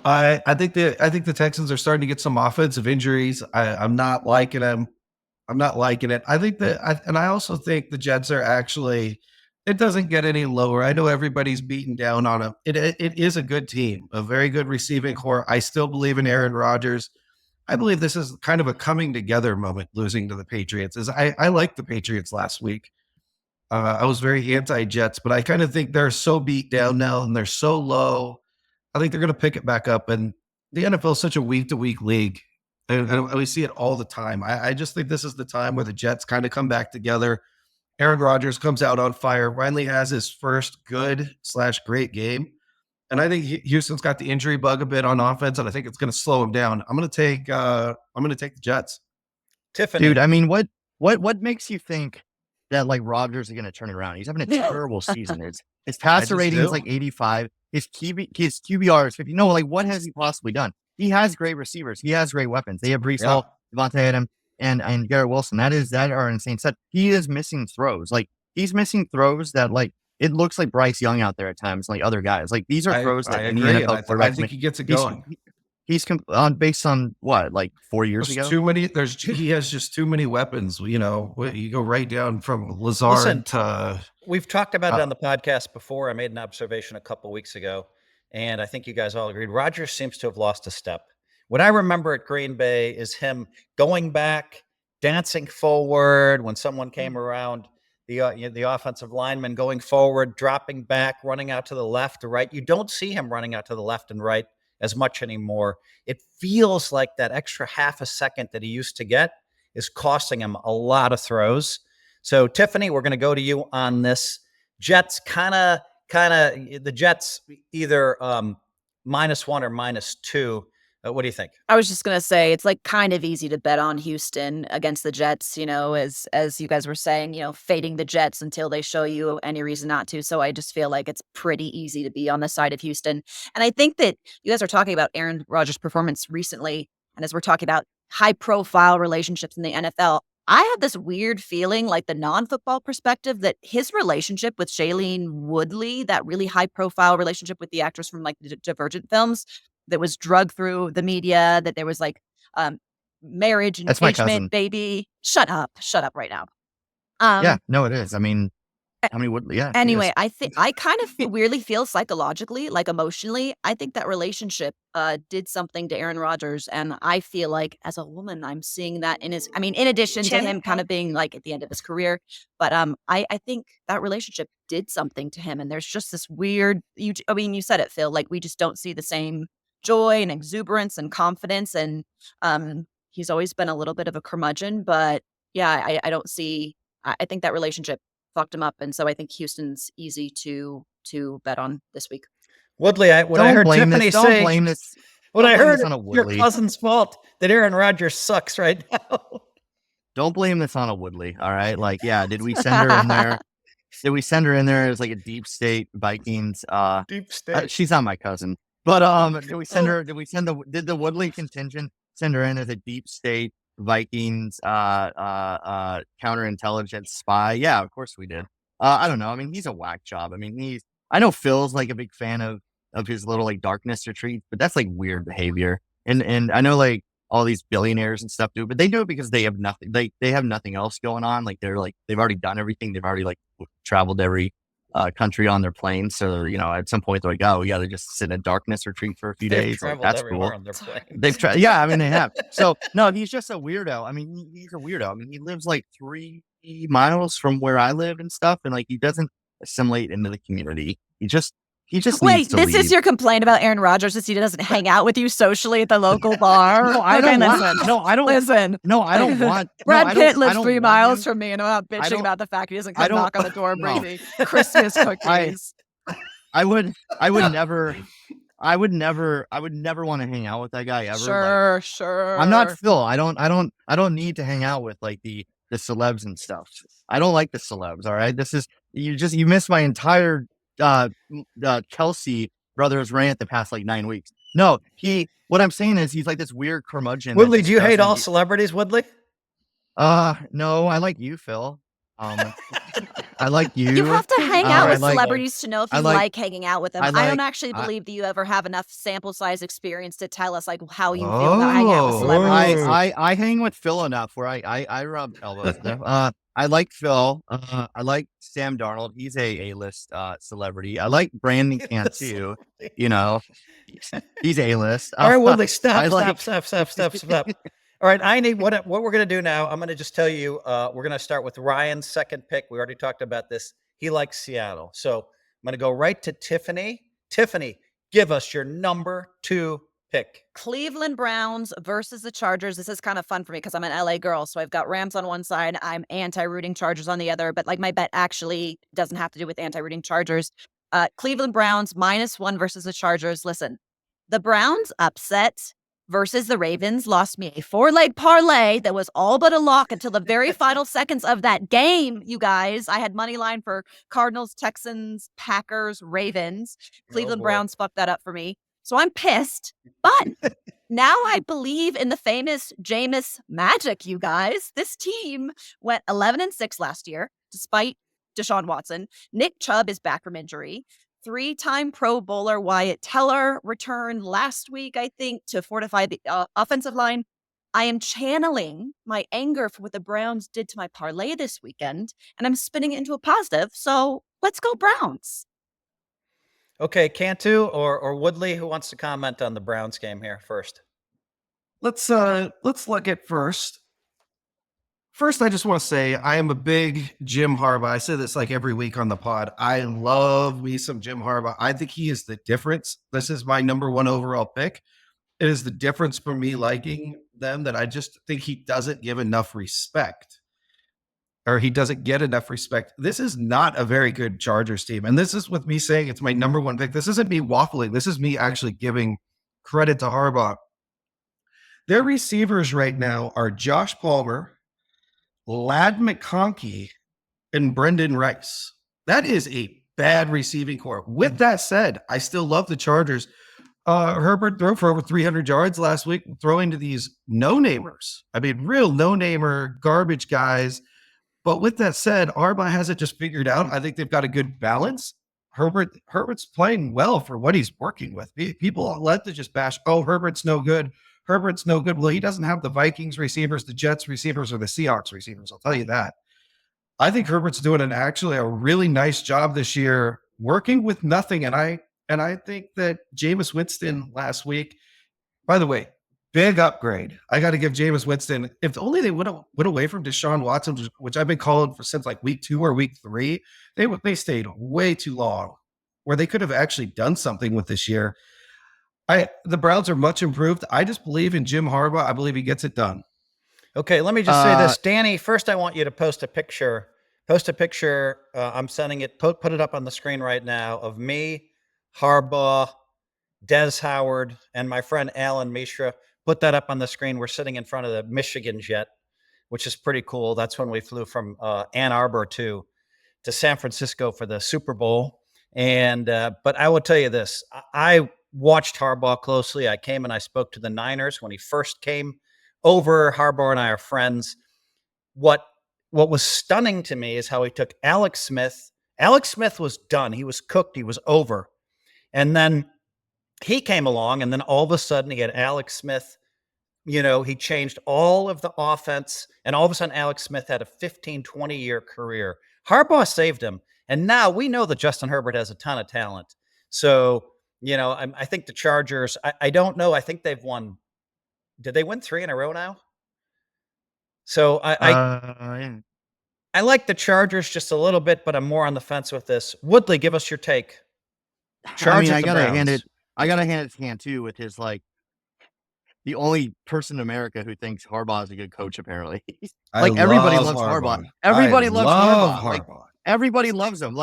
I think the Texans are starting to get some offensive injuries. I'm not liking them. I'm not liking it. I think and I also think the Jets are actually. It doesn't get any lower. I know everybody's beaten down on them. It is a good team, a very good receiving core. I still believe in Aaron Rodgers. I believe this is kind of a coming together moment, losing to the Patriots. I liked the Patriots last week. I was very anti-Jets, but I kind of think they're so beat down now and they're so low. I think they're going to pick it back up. And the NFL is such a week-to-week league, and we see it all the time. I just think this is the time where the Jets kind of come back together. Aaron Rodgers comes out on fire, finally has his first good/great game. And I think Houston's got the injury bug a bit on offense, and I think it's going to slow him down. I'm going to take the Jets. Tiffany, dude. I mean, what makes you think that like Rodgers is going to turn it around? He's having a terrible season. His passer rating is like 85. His QBR is 50. No, like what has he possibly done? He has great receivers. He has great weapons. They have Breece Hall, Devontae Adams, and Garrett Wilson. That are insane set. He is missing throws. Like he's missing throws that like. It looks like Bryce Young out there at times, like other guys. Like these are throws that any NFL quarterback. I think he gets it going. He's based on what, like 4 years ago. Too many. He has just too many weapons. You go right down from Lazard to. We've talked about it on the podcast before. I made an observation a couple weeks ago, and I think you guys all agreed. Rodgers seems to have lost a step. What I remember at Green Bay is him going back, dancing forward when someone came around. The offensive lineman going forward, dropping back, running out to the left or right. You don't see him running out to the left and right as much anymore. It feels like that extra half a second that he used to get is costing him a lot of throws. So, Tiffany, we're going to go to you on this. Jets the Jets either -1 or -2. What do you think? I was just going to say, it's like kind of easy to bet on Houston against the Jets, as you guys were saying, fading the Jets until they show you any reason not to. So I just feel like it's pretty easy to be on the side of Houston. And I think that you guys are talking about Aaron Rodgers' performance recently. And as we're talking about high profile relationships in the NFL, I have this weird feeling, like the non-football perspective, that his relationship with Shailene Woodley, that really high profile relationship with the actress from like the Divergent films, that was drugged through the media, that there was like marriage, engagement, baby. Shut up right now. Yeah, no, it is. I mean, I mean, Woodley, yeah. Anyway, I think I kind of weirdly feel psychologically, like emotionally, I think that relationship did something to Aaron Rodgers. And I feel like as a woman, I'm seeing that in his, I mean, in addition to him kind of being like at the end of his career, but I think that relationship did something to him. And there's just this weird, you said it, Phil, like we just don't see the same joy and exuberance and confidence. And he's always been a little bit of a curmudgeon, but yeah, I don't see, I think that relationship fucked him up, and so I think Houston's easy to bet on this week. Woodley, I heard Tiffany don't say, blame this. when I heard this on a your Woodley. cousin's fault that Aaron Rodgers sucks right now. Don't blame this on a Woodley. All right, like did we send her in there? Did we send her in there as like a deep state Vikings? Deep state. She's not my cousin, but did we send her? Did the Woodley contingent send her in as a deep state Vikings counterintelligence spy? Yeah, of course we did. I don't know. I mean, he's a whack job. I mean, I know Phil's like a big fan of his little like darkness retreats, but that's like weird behavior. And I know like all these billionaires and stuff do, but they do it because they have nothing. They have nothing else going on. Like they've already done everything. They've already like traveled every country on their plane. So, at some point they're like, oh, we got to just sit in a darkness retreat for a few days. Like, that's cool. They've tried. Yeah, I mean, they have. So, no, he's just a weirdo. I mean, he's a weirdo. I mean, he lives like 3 miles from where I live and stuff. And like, he doesn't assimilate into the community. He just Wait, needs to this leave. is your complaint about Aaron Rodgers, is he doesn't hang out with you socially at the local bar? No, I don't want. No, I don't. Listen. No, I don't want. Brad Pitt lives I don't 3 want miles him. from me, and I'm not bitching about the fact he doesn't come I don't- knock on the door and bring no. me Christmas cookies. I would never want to hang out with that guy ever. Sure. I'm not Phil. I don't need to hang out with like the celebs and stuff. I don't like the celebs. All right. This is, you missed my entire Kelce brothers rant the past like 9 weeks. No, what I'm saying is he's like this weird curmudgeon. Woodley, do you hate all celebrities, Woodley? No, I like you, Phil. I like you. You have to hang out with I like- celebrities to know if you I like, like- hanging out with them. I I don't like- actually believe that you ever have enough sample size experience to tell us like how you feel about hanging out with Oh. celebrities. I hang with Phil enough where I rub elbows with him. I like Phil. I like Sam Darnold. He's a A-list celebrity. I like Brandon Cantu. He's A-list. All right, Woodley, I like- stop. All right, I need what we're going to do now. I'm going to just tell you, we're going to start with Ryan's second pick. We already talked about this. He likes Seattle. So I'm going to go right to Tiffany. Tiffany, give us your number 2 pick. Cleveland Browns versus the Chargers. This is kind of fun for me because I'm an LA girl. So I've got Rams on one side. I'm anti-rooting Chargers on the other. But like my bet actually doesn't have to do with anti-rooting Chargers. Cleveland Browns -1 versus the Chargers. Listen, the Browns upset versus the Ravens lost me a 4-leg parlay that was all but a lock until the very final seconds of that game, you guys. I had money line for Cardinals, Texans, Packers, Ravens. Cleveland boy. Browns fucked that up for me. So I'm pissed, but now I believe in the famous Jameis magic, you guys. This team went 11-6 last year, despite Deshaun Watson. Nick Chubb is back from injury. 3-time Pro Bowler Wyatt Teller returned last week, I think, to fortify the offensive line. I am channeling my anger for what the Browns did to my parlay this weekend, and I'm spinning it into a positive. So let's go Browns. Okay, Cantu or Woodley, who wants to comment on the Browns game here first? Let's look at first. First, I just want to say I am a big Jim Harbaugh. I say this like every week on the pod. I love me some Jim Harbaugh. I think he is the difference. This is my number 1 overall pick. It is the difference for me liking them that I just think he doesn't give enough respect. Or he doesn't get enough respect. This is not a very good Chargers team. And this is with me saying it's my number 1 pick. This isn't me waffling. This is me actually giving credit to Harbaugh. Their receivers right now are Josh Palmer, Ladd McConkey, and Brendan Rice. That is a bad receiving core. With that said, I still love the Chargers. Herbert threw for over 300 yards last week, throwing to these no-namers. I mean, real no-namer garbage guys. But with that said, Harbaugh has it just figured out. I think they've got a good balance. Herbert's playing well for what he's working with. People love to just bash, oh, Herbert's no good. Herbert's no good. Well, he doesn't have the Vikings receivers, the Jets receivers, or the Seahawks receivers. I'll tell you that. I think Herbert's doing actually a really nice job this year working with nothing. And I think that Jameis Winston last week, by the way, big upgrade. I got to give Jameis Winston, if only they went away from Deshaun Watson, which I've been calling for since like week 2 or week 3, they stayed way too long where they could have actually done something with this year. The Browns are much improved. I just believe in Jim Harbaugh. I believe he gets it done. Okay, let me just say this. Danny, first I want you to post a picture. I'm sending it, put it up on the screen right now of me, Harbaugh, Des Howard, and my friend Alan Mishra. Put that up on the screen. We're sitting in front of the Michigan jet, which is pretty cool. That's when we flew from Ann Arbor to San Francisco for the Super Bowl. And but I will tell you this. I watched Harbaugh closely. I came and I spoke to the Niners when he first came over. Harbaugh and I are friends. What was stunning to me is how he took Alex Smith. Alex Smith was done. He was cooked. He was over. And then he came along, and then all of a sudden he had Alex Smith. He changed all of the offense, and all of a sudden Alex Smith had a 15, 20-year career. Harbaugh saved him. And now we know that Justin Herbert has a ton of talent. So, I think the Chargers, I don't know. I think they've won. Did they win 3 in a row now? So I like the Chargers just a little bit, but I'm more on the fence with this. Woodley, give us your take. I gotta hand it to Cantu with his the only person in America who thinks Harbaugh is a good coach. Apparently, everybody loves Harbaugh. Everybody loves Harbaugh. Everybody loves him.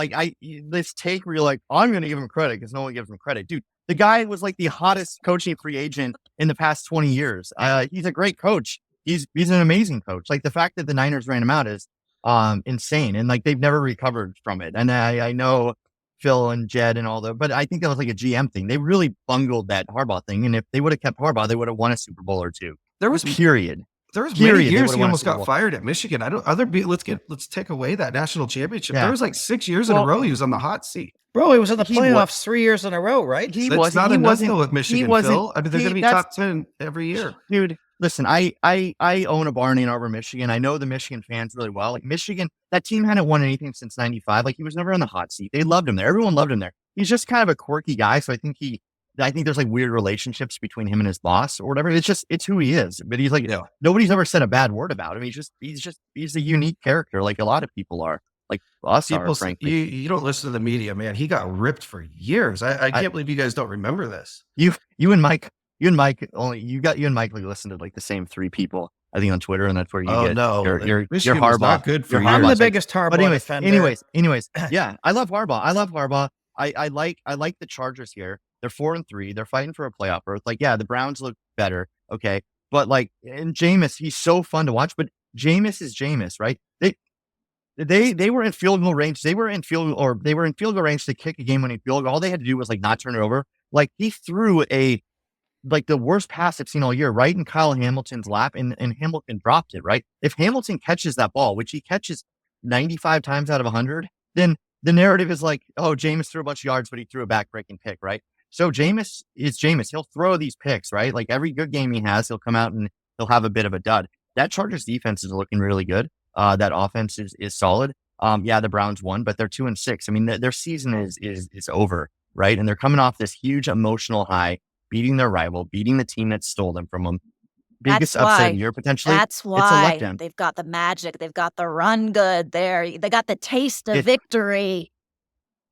This take where you're like, I'm going to give him credit because no one gives him credit, dude. The guy was the hottest coaching free agent in the past 20 years. He's a great coach. He's an amazing coach. The fact that the Niners ran him out is insane, and they've never recovered from it. And I know Phil and Jed and all that, but I think that was a GM thing. They really bungled that Harbaugh thing, and if they would have kept Harbaugh, they would have won a Super Bowl or 2. There was many years he almost got fired at Michigan. Let's take away that national championship. Yeah. There was 6 years in a row he was on the hot seat. Bro, he was in the playoffs 3 years in a row, right? He wasn't with Michigan, Phil. They're going to be top 10 every year. Dude, listen, I own a bar in Ann Arbor, Michigan. I know the Michigan fans really well. Michigan, that team hadn't won anything since 95. He was never on the hot seat. They loved him there. Everyone loved him there. He's just kind of a quirky guy. So I think there's weird relationships between him and his boss or whatever. It's who he is. But he's nobody's ever said a bad word about him. He's a unique character, a lot of people are. Us are, frankly. You don't listen to the media, man. He got ripped for years. I can't believe you guys don't remember this. You and Mike listen to the same 3 people, I think, on Twitter, and that's where you get your Harbaugh. Not good for you. I'm the biggest Harbaugh defender. Anyways, yeah, I love Harbaugh. I like the Chargers here. They're 4-3. They're fighting for a playoff berth. The Browns look better, okay, but and Jameis, he's so fun to watch. But Jameis is Jameis, right? They were in field goal range. They were in field goal range to kick a game-winning field goal. All they had to do was not turn it over. He threw the worst pass I've seen all year, right in Kyle Hamilton's lap, and Hamilton dropped it, right? If Hamilton catches that ball, which he catches 95 times out of 100, then the narrative is oh, Jameis threw a bunch of yards, but he threw a back-breaking pick, right? So Jameis is Jameis. He'll throw these picks, right? Every good game he has, he'll come out and he'll have a bit of a dud. That Chargers defense is looking really good. That offense is solid. The Browns won, but they're 2-6. I mean, their season is over, right? And they're coming off this huge emotional high, beating their rival, beating the team that stole them from them. Biggest upset of the year, potentially. That's why they've got the magic. They've got the run good there. They got the taste of victory.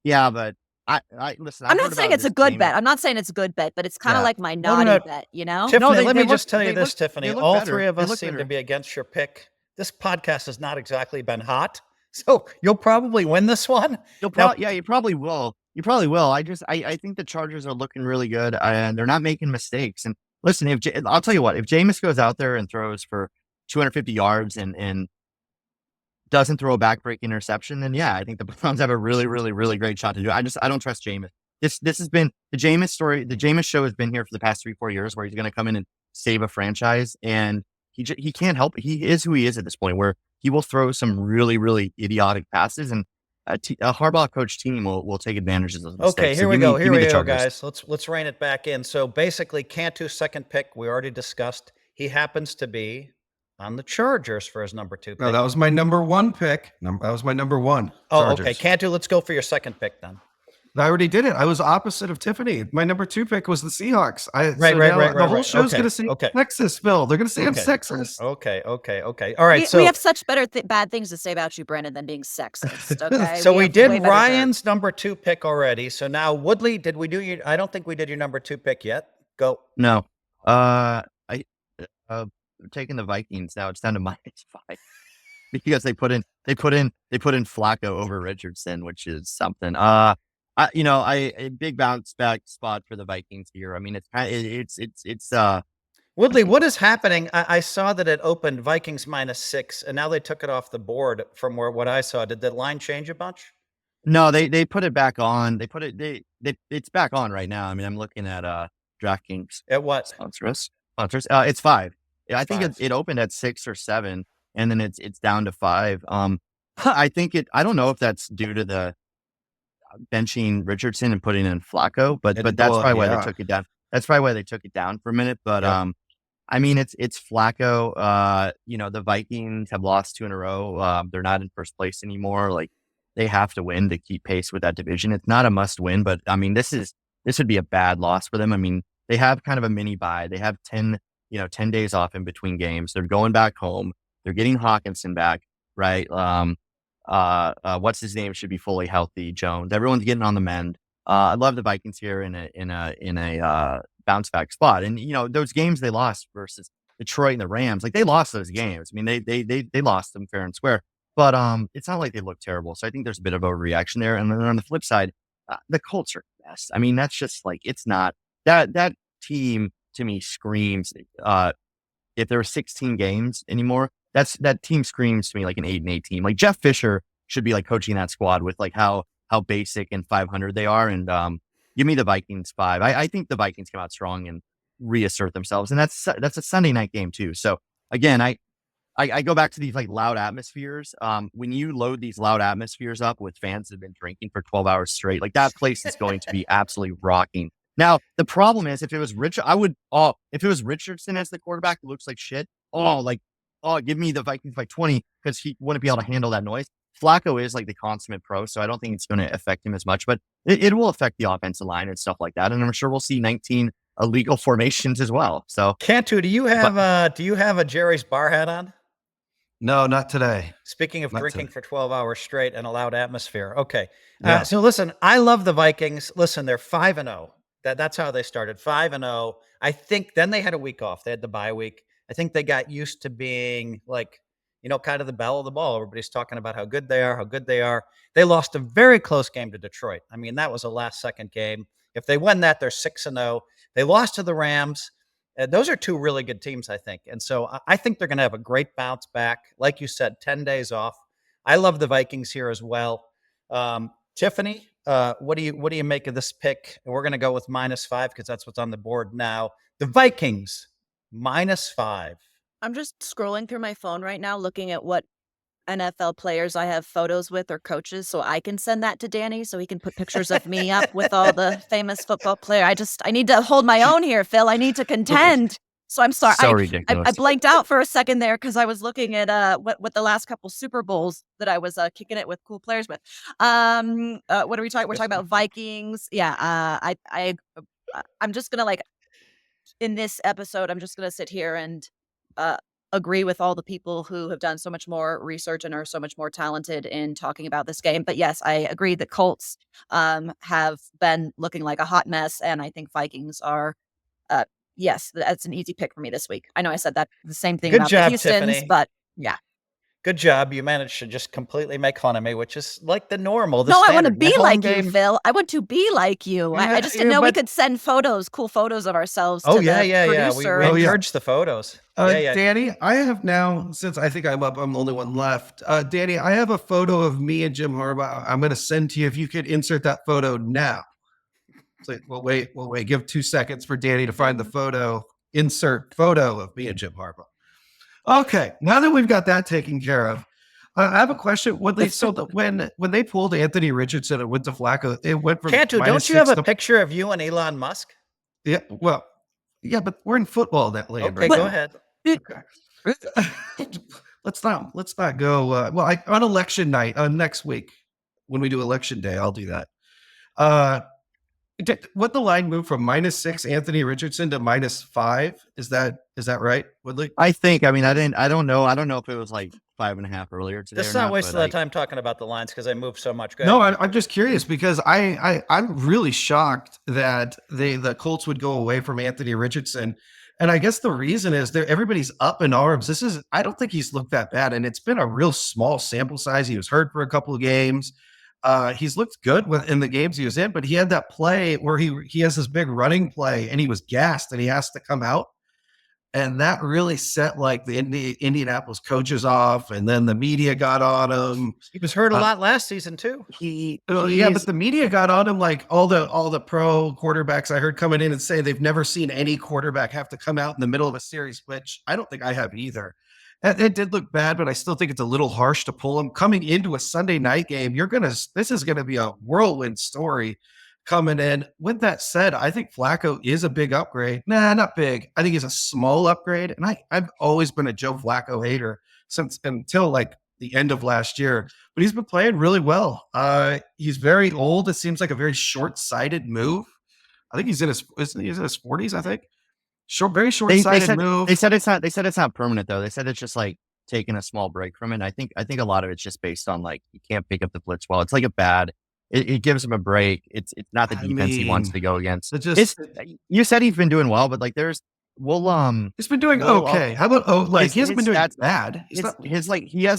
Yeah, but I listen. I'm not saying it's a good bet. I'm not saying it's a good bet, but it's kind of like my naughty bet, Tiffany, let me just tell you this, Tiffany. All 3 of us seem to be against your pick. This podcast has not exactly been hot, so you'll probably win this one. You probably will. I think the Chargers are looking really good, and they're not making mistakes. And listen, I'll tell you what, if Jameis goes out there and throws for 250 yards and doesn't throw a back-breaking interception, then I think the Browns have a really, really, really great shot to do it. I don't trust Jameis. This has been the Jameis story. The Jameis show has been here for the past 3-4 years, where he's going to come in and save a franchise, and he can't help it. He is who he is at this point, where he will throw some really, really idiotic passes, and a Harbaugh coach team will take advantage of those mistakes. Okay, here we go, guys. Let's rein it back in. So basically, Cantu's second pick, we already discussed. He happens to be on the Chargers for his number 2 pick. No, that was my number 1 pick. That was my number 1. Oh, Chargers. okay. Cantu, let's go for your second pick then. I already did it. I was opposite of Tiffany. My number 2 pick was the Seahawks. Right. The whole show's going to say Texas, Phil. They're going to say I'm sexist. Okay. All right. We have such bad things to say about you, Brandon, than being sexist. Okay. So we did Ryan's number 2 pick already. So now, Woodley, did we do your? I don't think we did your number 2 pick yet. Go. No. Taking the Vikings now. It's down to -5 because they put in Flacco over Richardson, which is something. A big bounce back spot for the Vikings here. I mean, it's Woodley, what is happening? I saw that it opened Vikings -6, and now they took it off the board from what I saw. Did the line change a bunch? No, they put it back on. It's back on right now. I mean, I'm looking at DraftKings. At what? Sponsors. It's 5. I think 5. it opened at 6 or 7, and then it's down to 5. I don't know if that's due to the benching Richardson and putting in Flacco, but that's probably why they took it down. That's probably why they took it down for a minute. But I mean, it's Flacco. The Vikings have lost 2 in a row. They're not in first place anymore. Like, they have to win to keep pace with that division. It's not a must win, but I mean, this would be a bad loss for them. I mean, they have kind of a mini bye. They have 10 days off in between games. They're going back home. They're getting Hawkinson back, right? What's his name should be fully healthy. Jones. Everyone's getting on the mend. I love the Vikings here in a bounce back spot. And those games they lost versus Detroit and the Rams, like, they lost those games. I mean, they lost them fair and square. But it's not like they look terrible. So I think there's a bit of overreaction there. And then on the flip side, the Colts are best. I mean, that's just like, it's not that team to me screams. If there were 16 games anymore, that team screams to me like an 8-8 team. Like, Jeff Fisher should be like coaching that squad with like how basic and 500 they are. And give me the Vikings 5. I think the Vikings come out strong and reassert themselves. And that's a Sunday night game too. So again, I go back to these like loud atmospheres. When you load these loud atmospheres up with fans that have been drinking for 12 hours straight, like, that place is going to be absolutely rocking. Now, the problem is, if it was Richardson as the quarterback who looks like shit, give me the Vikings by 20, because he wouldn't be able to handle that noise. Flacco is like the consummate pro, so I don't think it's going to affect him as much, but it will affect the offensive line and stuff like that. And I'm sure we'll see 19 illegal formations as well. So, Cantu, do you have a Jerry's bar hat on? No, not today. Speaking of drinking for 12 hours straight and a loud atmosphere. Okay. Yeah. So listen, I love the Vikings. Listen, they're 5-0. That's how they started, 5-0. I think then they had a week off. They had the bye week. I think they got used to being like, kind of the belle of the ball. Everybody's talking about how good they are. They lost a very close game to Detroit. I mean, that was a last-second game. If they win that, they're 6-0. They lost to the Rams. Those are 2 really good teams, I think. And so I think they're going to have a great bounce back. Like you said, 10 days off. I love the Vikings here as well. Tiffany, what do you make of this pick? We're going to go with -5 because that's what's on the board now. The Vikings, -5. I'm just scrolling through my phone right now, looking at what NFL players I have photos with or coaches, so I can send that to Danny so he can put pictures of me up with all the famous football player. I need to hold my own here, Phil. I need to contend. So I'm sorry. So ridiculous. I blanked out for a second there because I was looking at what the last couple Super Bowls that I was kicking it with cool players with. What are we talking? We're talking about Vikings. Yeah. I'm just gonna in this episode, I'm just gonna sit here and agree with all the people who have done so much more research and are so much more talented in talking about this game. But yes, I agree that Colts have been looking like a hot mess, and I think Vikings are. Yes, that's an easy pick for me this week. I know I said that the same thing about the Houstons, Tiffany. But yeah. Good job. You managed to just completely make fun of me, which is like the normal. No, I want to be like you, Phil. I want to be like you. I just didn't know we could send cool photos of ourselves to the producer. We encourage the photos. Danny, I have now, since I think I'm up, I'm the only one left. Danny, I have a photo of me and Jim Harbaugh. I'm going to send to you if you could insert that photo now. It's like, we'll wait. Give 2 seconds for Danny to find the photo. Insert photo of me and Jim Harbaugh. Okay, now that we've got that taken care of, I have a question. When they pulled Anthony Richardson and went to Flacco, it went from Cantu, don't you have a picture of you and Elon Musk? Yeah, well, yeah, but we're in football that land. Okay, go ahead. Okay. Let's not go. On election night next week when we do election day, I'll do that. What the line moved from -6 Anthony Richardson to -5? Is that right, Woodley? I think. I mean, I don't know. I don't know if it was like 5.5 earlier today. Let's not waste a lot of time talking about the lines because I moved so much. Go No, ahead. I'm just curious because I'm really shocked that the Colts would go away from Anthony Richardson. And I guess the reason is everybody's up in arms. I don't think he's looked that bad. And it's been a real small sample size. He was hurt for a couple of games. He's looked good in the games he was in, but he had that play where he has this big running play and he was gassed and he has to come out. And that really set like the Indianapolis coaches off, and then the media got on him. He was hurt a lot last season too. But the media got on him, like all the pro quarterbacks I heard coming in and say they've never seen any quarterback have to come out in the middle of a series, which I don't think I have either. It did look bad, but I still think it's a little harsh to pull him coming into a Sunday night game. This is gonna be a whirlwind story coming in. With that said, I think Flacco is a big upgrade. Nah, not big. I think he's a small upgrade. And I've always been a Joe Flacco hater until like the end of last year. But he's been playing really well. He's very old. It seems like a very short-sighted move. I think he's in his 40s, I think. Very short-sighted move. They said it's not permanent though. They said it's just like taking a small break from it. I think a lot of it's just based on like he can't pick up the blitz well. It's like it gives him a break. It's not the defense he wants to go against. You said he's been doing well, but like he's been doing okay. How about he hasn't been doing bad. He has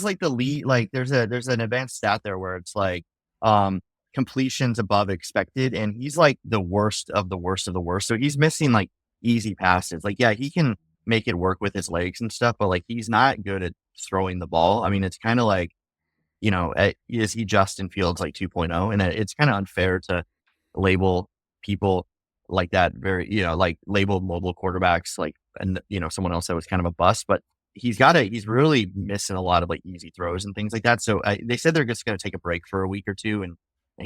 like the lead. Like there's an advanced stat there where it's like completions above expected, and he's like the worst of the worst of the worst. So he's missing like easy passes. Like yeah, he can make it work with his legs and stuff, but like he's not good at throwing the ball. I mean, it's kind of like, is he Justin Fields like 2.0? And it's kind of unfair to label people like that like label mobile quarterbacks like, and someone else that was kind of a bust, but he's really missing a lot of like easy throws and things like that. So they said they're just going to take a break for a week or two and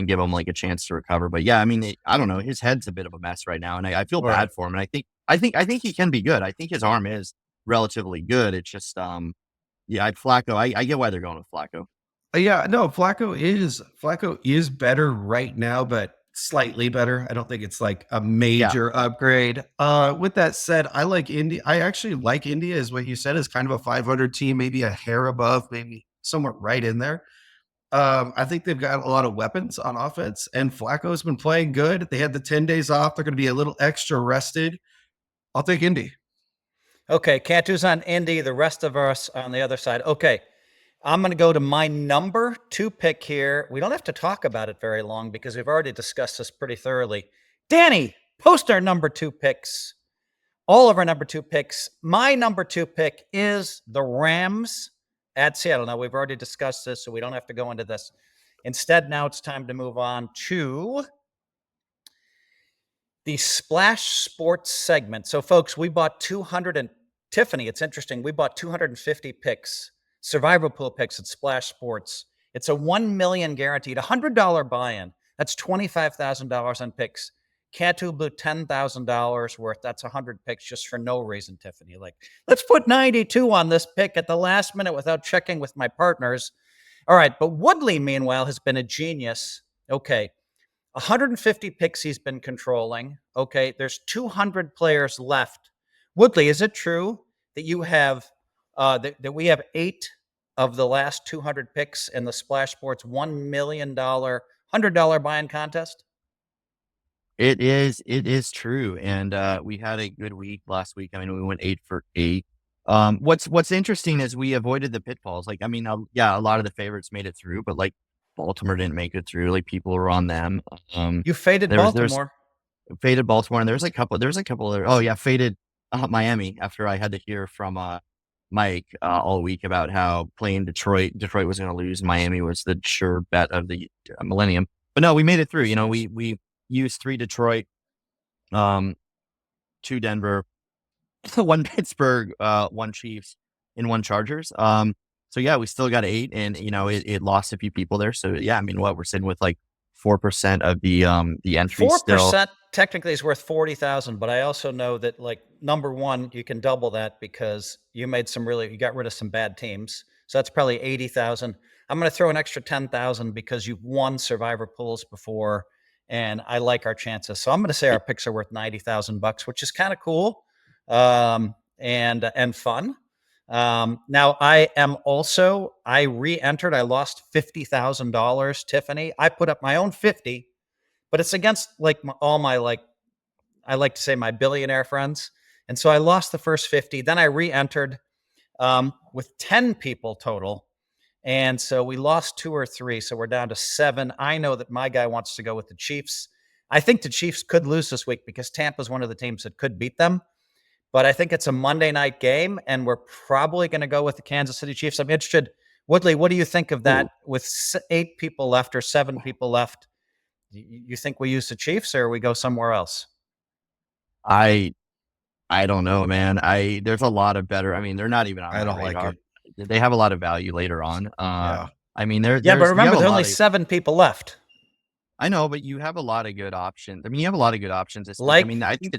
give him like a chance to recover. But yeah, I mean, I don't know. His head's a bit of a mess right now, and I feel bad for him. And I think he can be good. I think his arm is relatively good. It's just Flacco. I get why they're going with Flacco. Yeah, no, Flacco is better right now, but slightly better. I don't think it's like a major upgrade. With that said, I like India. I actually like India, is what you said, is kind of a 500 team, maybe a hair above, maybe somewhere right in there. I think they've got a lot of weapons on offense, and Flacco's been playing good. They had the 10 days off. They're going to be a little extra rested. I'll take Indy. Okay, Cantu's on Indy. The rest of us on the other side. Okay. I'm going to go to my number 2 pick here. We don't have to talk about it very long because we've already discussed this pretty thoroughly. Danny, post our number 2 picks. All of our number 2 picks. My number 2 pick is the Rams at Seattle. Now, we've already discussed this, so we don't have to go into this. Instead, now it's time to move on to the Splash Sports segment. So, folks, we bought Tiffany, it's interesting. We bought 250 picks. Survivor pool picks at Splash Sports. It's a $1 million guaranteed, $100 buy-in. That's $25,000 on picks. Cantu blew $10,000 worth. That's 100 picks just for no reason, Tiffany. Like, let's put 92 on this pick at the last minute without checking with my partners. All right, but Woodley, meanwhile, has been a genius. Okay, 150 picks he's been controlling. Okay, there's 200 players left. Woodley, is it true that you have that we have 8 of the last 200 picks in the Splash Sports $1 million $100 buy-in contest? It is true, and we had a good week last week. I mean, we went 8 for 8. What's interesting is we avoided the pitfalls. Like, I mean, a lot of the favorites made it through, but like Baltimore didn't make it through. Like, people were on them. You faded Baltimore. Faded Baltimore, and there's a couple other. Faded Miami after I had to hear from Mike all week about how playing Detroit was going to lose. Miami was the sure bet of the millennium. But no, we made it through. We used 3 Detroit, 2 Denver, 1 Pittsburgh, 1 Chiefs, and 1 Chargers. So yeah, we still got 8, and it lost a few people there. So yeah, I mean, we're sitting with like 4% of the entry. 4% technically is worth 40,000, but I also know that like number one, you can double that because you got rid of some bad teams. So that's probably 80,000. I'm going to throw an extra 10,000 because you've won survivor pools before and I like our chances. So I'm going to say our picks are worth $90,000, which is kind of cool. And fun. Now I re-entered, I lost $50,000, Tiffany. I put up my own 50, but it's against all my, I like to say my billionaire friends. And so I lost the first 50. Then I re-entered with 10 people total. And so we lost 2 or 3. So we're down to 7. I know that my guy wants to go with the Chiefs. I think the Chiefs could lose this week because Tampa's one of the teams that could beat them. But I think it's a Monday night game, and we're probably going to go with the Kansas City Chiefs. I'm interested. Woodley, what do you think of that? With 8 people left or 7 people left, you think we use the Chiefs or we go somewhere else? I don't know, man. There's a lot of better. I mean, they're not even on. I don't like it. They have a lot of value later on. Yeah. I mean, but remember, there's only 7 people left. I know, but you have a lot of good options. I mean, you have a lot of good options. I think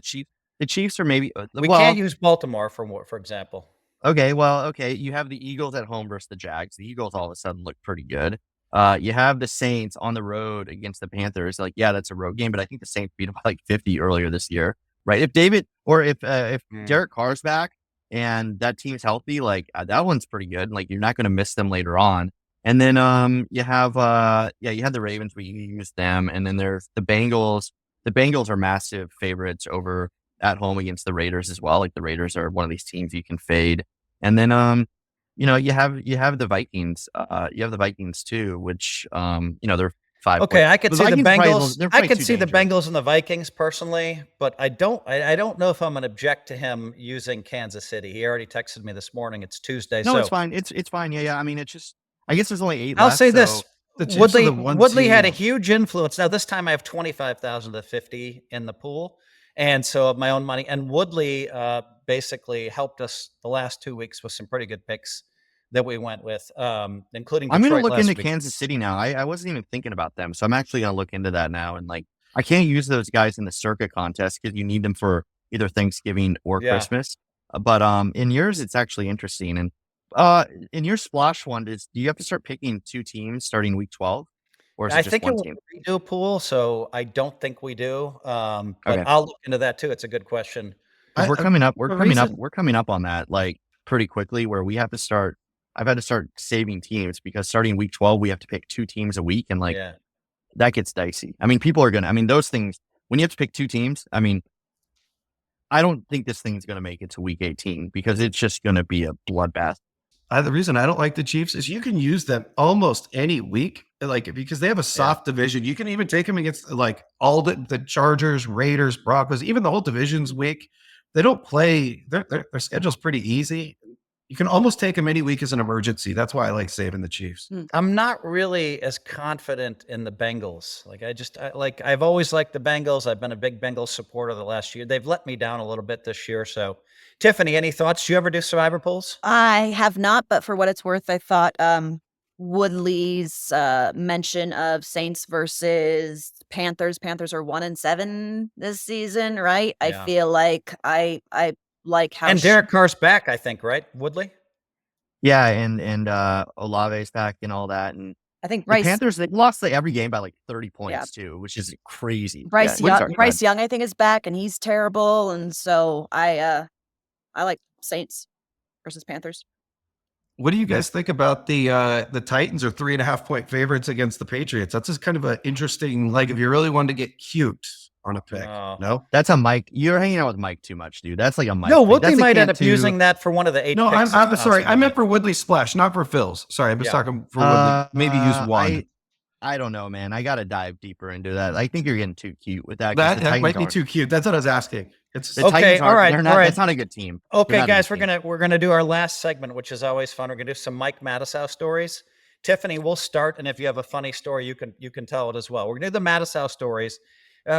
the Chiefs are maybe. We can't use Baltimore for example. Okay. You have the Eagles at home versus the Jags. The Eagles all of a sudden look pretty good. You have the Saints on the road against the Panthers. That's a road game, but I think the Saints beat them by 50 earlier this year. Right. If Derek Carr's back and that team's healthy, that one's pretty good. You're not going to miss them later on. And then you have the Ravens, but you can use them. And then there's the Bengals. The Bengals are massive favorites over at home against the Raiders as well. The Raiders are one of these teams you can fade. And then you have the Vikings. You have the Vikings too, which they're 5. Okay, I could see the Bengals. I could see dangerous. The Bengals and the Vikings personally, but I don't know if I'm going to object to him using Kansas City. He already texted me this morning. It's Tuesday. No, so it's fine. It's fine. Yeah. I mean, it's just. I guess there's only 8 I'll left, say this. Woodley had a team. huge influence. Now this time I have 25,000 to 50 in the pool, and so of my own money. And Woodley basically helped us the last 2 weeks with some pretty good picks that we went with, including Detroit. I'm going to look into week. Kansas City now. I wasn't even thinking about them, so I'm actually going to look into that now. And I can't use those guys in the circuit contest because you need them for either Thanksgiving or Christmas. But in yours, it's actually interesting. And in your splash one, do you have to start picking 2 teams starting week 12, or is it just one team? We do a pool, so I don't think we do. But Okay. I'll look into that too. It's a good question. We're coming up on that pretty quickly, where we have to start. I've had to start saving teams because starting week 12, we have to pick 2 teams a week, and that gets dicey. I mean, those things when you have to pick 2 teams. I mean, I don't think this thing's going to make it to week 18 because it's just going to be a bloodbath. The reason I don't like the Chiefs is you can use them almost any week, because they have a soft division. You can even take them against all the Chargers, Raiders, Broncos, even the whole division's weak. They don't play. Their schedule's pretty easy. You can almost take them any week as an emergency. That's why I like saving the Chiefs. I'm not really as confident in the Bengals. I've always liked the Bengals. I've been a big Bengals supporter the last year. They've let me down a little bit this year. So, Tiffany, any thoughts? Do you ever do survivor pools? I have not, but for what it's worth, I thought Woodley's mention of Saints versus Panthers. Panthers are 1-7 this season, right? Yeah. I feel like I like how and Derek Carr's back, I think, right, Woodley? Yeah, and Olave's back and all that, and I think the Panthers, they lost every game by 30 points too, which is crazy. Bryce Young, I think, is back, and he's terrible, and so I like Saints versus Panthers. What do you guys think about the Titans are 3.5-point favorites against the Patriots? That's just kind of an interesting, if you really wanted to get cute on a pick. No? That's a Mike. You're hanging out with Mike too much, dude. That's a Mike. No, Woodley might end up using that for one of the 8 No, picks. I'm sorry. I meant for Woodley's splash, not for Phil's. Sorry, I'm just talking for Woodley. Maybe use one. I don't know, man. I got to dive deeper into that. I think you're getting too cute with that. That might be too cute. That's what I was asking. Okay, all right. That's not a good team. Okay, guys, we're gonna do our last segment, which is always fun. We're gonna do some Mike Matusow stories. Tiffany, we'll start, and if you have a funny story, you can tell it as well. We're gonna do the Matusow stories.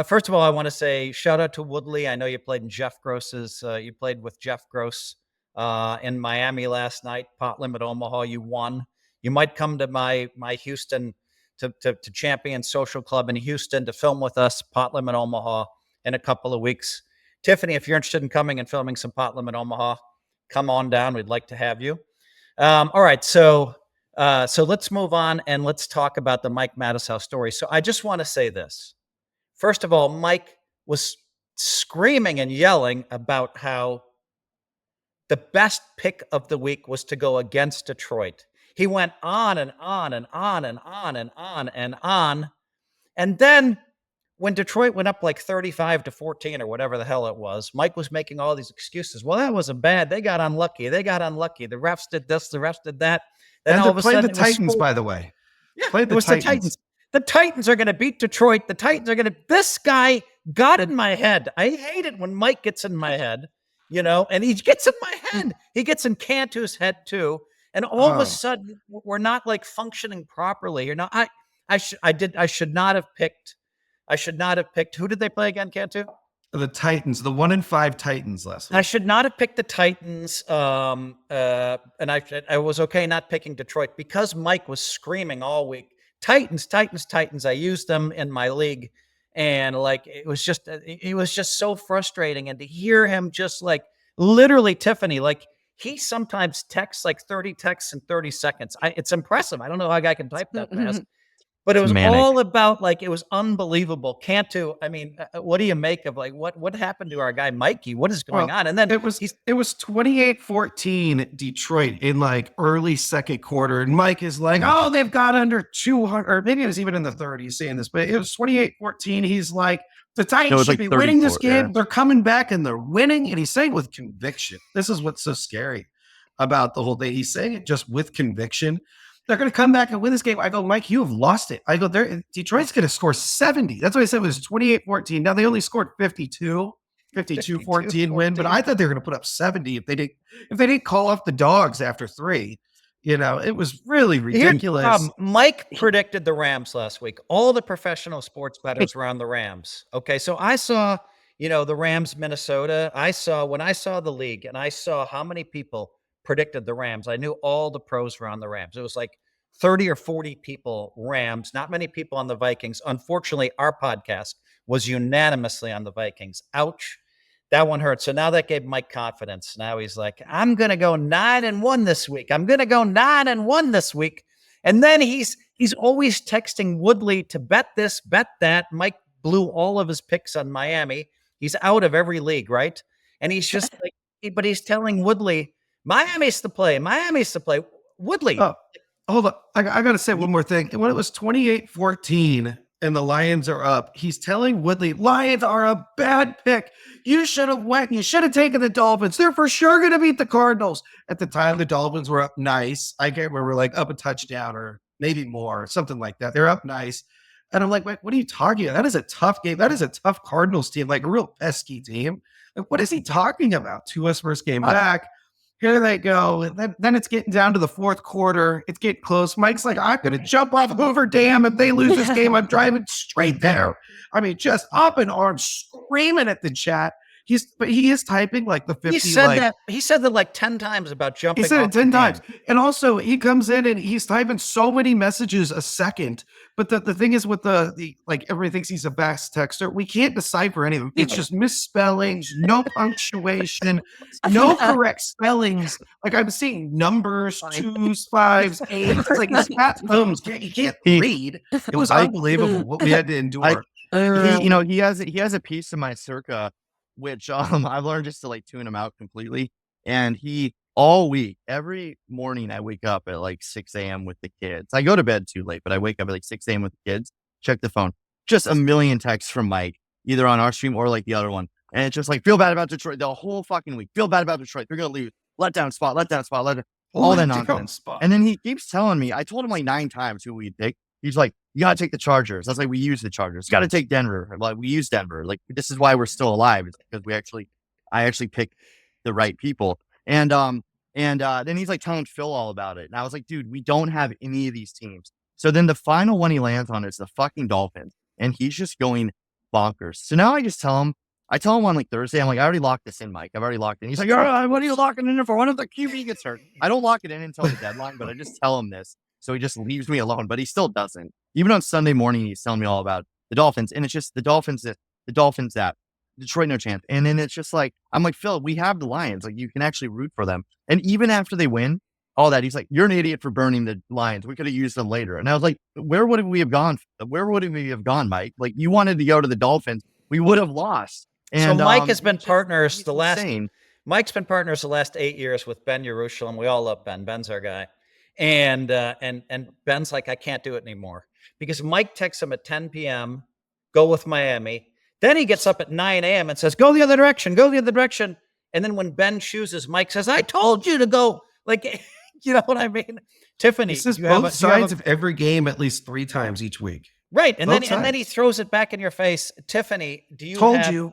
First of all, I want to say shout out to Woodley. I know you played in Jeff Gross's. You played with Jeff Gross in Miami last night. Pot Limit Omaha. You won. You might come to my Houston to Champion Social Club in Houston to film with us. Pot Limit Omaha in a couple of weeks. Tiffany, if you're interested in coming and filming some Pot Limit Omaha, come on down. We'd like to have you. All right. So let's move on and let's talk about the Mike Matusow story. So I just want to say this. First of all, Mike was screaming and yelling about how the best pick of the week was to go against Detroit. He went on and on and on and on and on and on. And then when Detroit went up like 35-14 or whatever the hell it was, Mike was making all these excuses. Well, that wasn't bad. They got unlucky. The refs did this. The refs did that. Then And all they of a played sudden, the Titans, by the way. yeah, Played it the was the Titans. The Titans are going to beat Detroit. The Titans are going to. This guy got in my head. I hate it when Mike gets in my head, and he gets in my head. He gets in Cantu's head too. And all of a sudden, we're not like functioning properly. I should not have picked. Who did they play again, Cantu? The Titans, the 1-5 Titans last week. I should not have picked the Titans. And I was okay not picking Detroit because Mike was screaming all week. Titans. I used them in my league, and like it was just so frustrating. And to hear him just like literally, Tiffany, like he sometimes texts like 30 texts in 30 seconds. It's impressive. I don't know how a guy can type that fast. But it was all about like, it was unbelievable. Cantu, I mean, what do you make of like, what happened to our guy, Mikey? What is going on? And then it was 28-14 Detroit in like early second quarter. And Mike is like, oh, they've got under 200, or maybe it was even in the 30s saying this, but it was 28-14. He's like, the Titans should be winning this game. Yeah. They're coming back and they're winning. And he's saying with conviction. This is what's so scary about the whole thing. He's saying it just with conviction. They're going to come back and win this game. I go, Mike, you have lost it. I go, Detroit's going to score 70. That's what I said. It was 28-14. Now they only scored 52-14 win, but I thought they were going to put up 70 if they didn't call off the dogs after 3. It was really ridiculous. Mike predicted the Rams last week. All the professional sports bettors were on the Rams. Okay, so I saw, the Rams, Minnesota. When I saw the league and I saw how many people predicted the Rams, I knew all the pros were on the Rams. It was like 30 or 40 people Rams, not many people on the Vikings. Unfortunately, our podcast was unanimously on the Vikings. Ouch. That one hurt. So now that gave Mike confidence. Now he's like, I'm going to go 9-1 this week. I'm going to go 9-1 this week. And then he's always texting Woodley to bet this, bet that. Mike blew all of his picks on Miami. He's out of every league, right? And he's just like, but he's telling Woodley, Miami's to play. Woodley. Oh, hold on. I got to say one more thing. When it was 28-14 and the Lions are up, he's telling Woodley, Lions are a bad pick. You should have went. You should have taken the Dolphins. They're for sure going to beat the Cardinals. At the time, the Dolphins were up nice. I can't remember, like up a touchdown or maybe more, something like that. They're up nice. And I'm like, what are you talking about? That is a tough game. That is a tough Cardinals team, like a real pesky team. Like, what is he talking about? Tua's first game back. Here they go. And then it's getting down to the fourth quarter. It's getting close. Mike's like, I'm going to jump off Hoover Dam. If they lose this game, I'm driving straight there. I mean, just up in arms, screaming at the chat. But he is typing like the 50. He said that like 10 times about jumping. He said it 10 times. And also he comes in and he's typing so many messages a second. But the thing is with the like everybody thinks he's a fast texter. We can't decipher any of them. It's just misspellings, no punctuation, no correct spellings. Like I'm seeing numbers, 2s, 5s, 8s. It's like his fat thumbs. He can't read. It was unbelievable what we had to endure. He has a piece of my circa, which I've learned just to like tune him out completely. And he all week, every morning I wake up at like 6 a.m. with the kids. I go to bed too late, but I wake up at like 6 a.m. with the kids, check the phone. Just a million texts from Mike, either on our stream or like the other one. And it's just like, feel bad about Detroit the whole fucking week. Feel bad about Detroit. They're going to lose. Let down spot. All that nonsense. And then he keeps telling me, I told him like 9 times who we'd pick. He's like, you got to take the Chargers. I was like, we use the Chargers. Got to take Denver. Like, we use Denver. Like, this is why we're still alive. It's because I actually picked the right people. And then he's like telling Phil all about it. And I was like, dude, we don't have any of these teams. So then the final one he lands on is the fucking Dolphins. And he's just going bonkers. So now I tell him on like Thursday, I'm like, I already locked this in, Mike. I've already locked it in. He's like, all right, what are you locking in for? One of the QB gets hurt. I don't lock it in until the deadline, but I just tell him this. So he just leaves me alone, but he still doesn't. Even on Sunday morning, he's telling me all about the Dolphins. And it's just the Dolphins that Detroit, no chance. And then it's just like, I'm like, Phil, we have the Lions. Like, you can actually root for them. And even after they win, all that, he's like, you're an idiot for burning the Lions. We could have used them later. And I was like, where would we have gone? Where would we have gone, Mike? Like, you wanted to go to the Dolphins. We would have lost. And so Mike has been partners insane. Mike's been partners the last 8 years with Ben Jerusalem. We all love Ben. Ben's our guy. And Ben's like, I can't do it anymore because Mike texts him at 10 p.m., go with Miami. Then he gets up at 9 a.m. and says, go the other direction, go the other direction. And then when Ben chooses, Mike says, I told you to go. Like, you know what I mean? Tiffany. This is both sides of every game at least 3 times each week. Right. And then he throws it back in your face. Tiffany, do you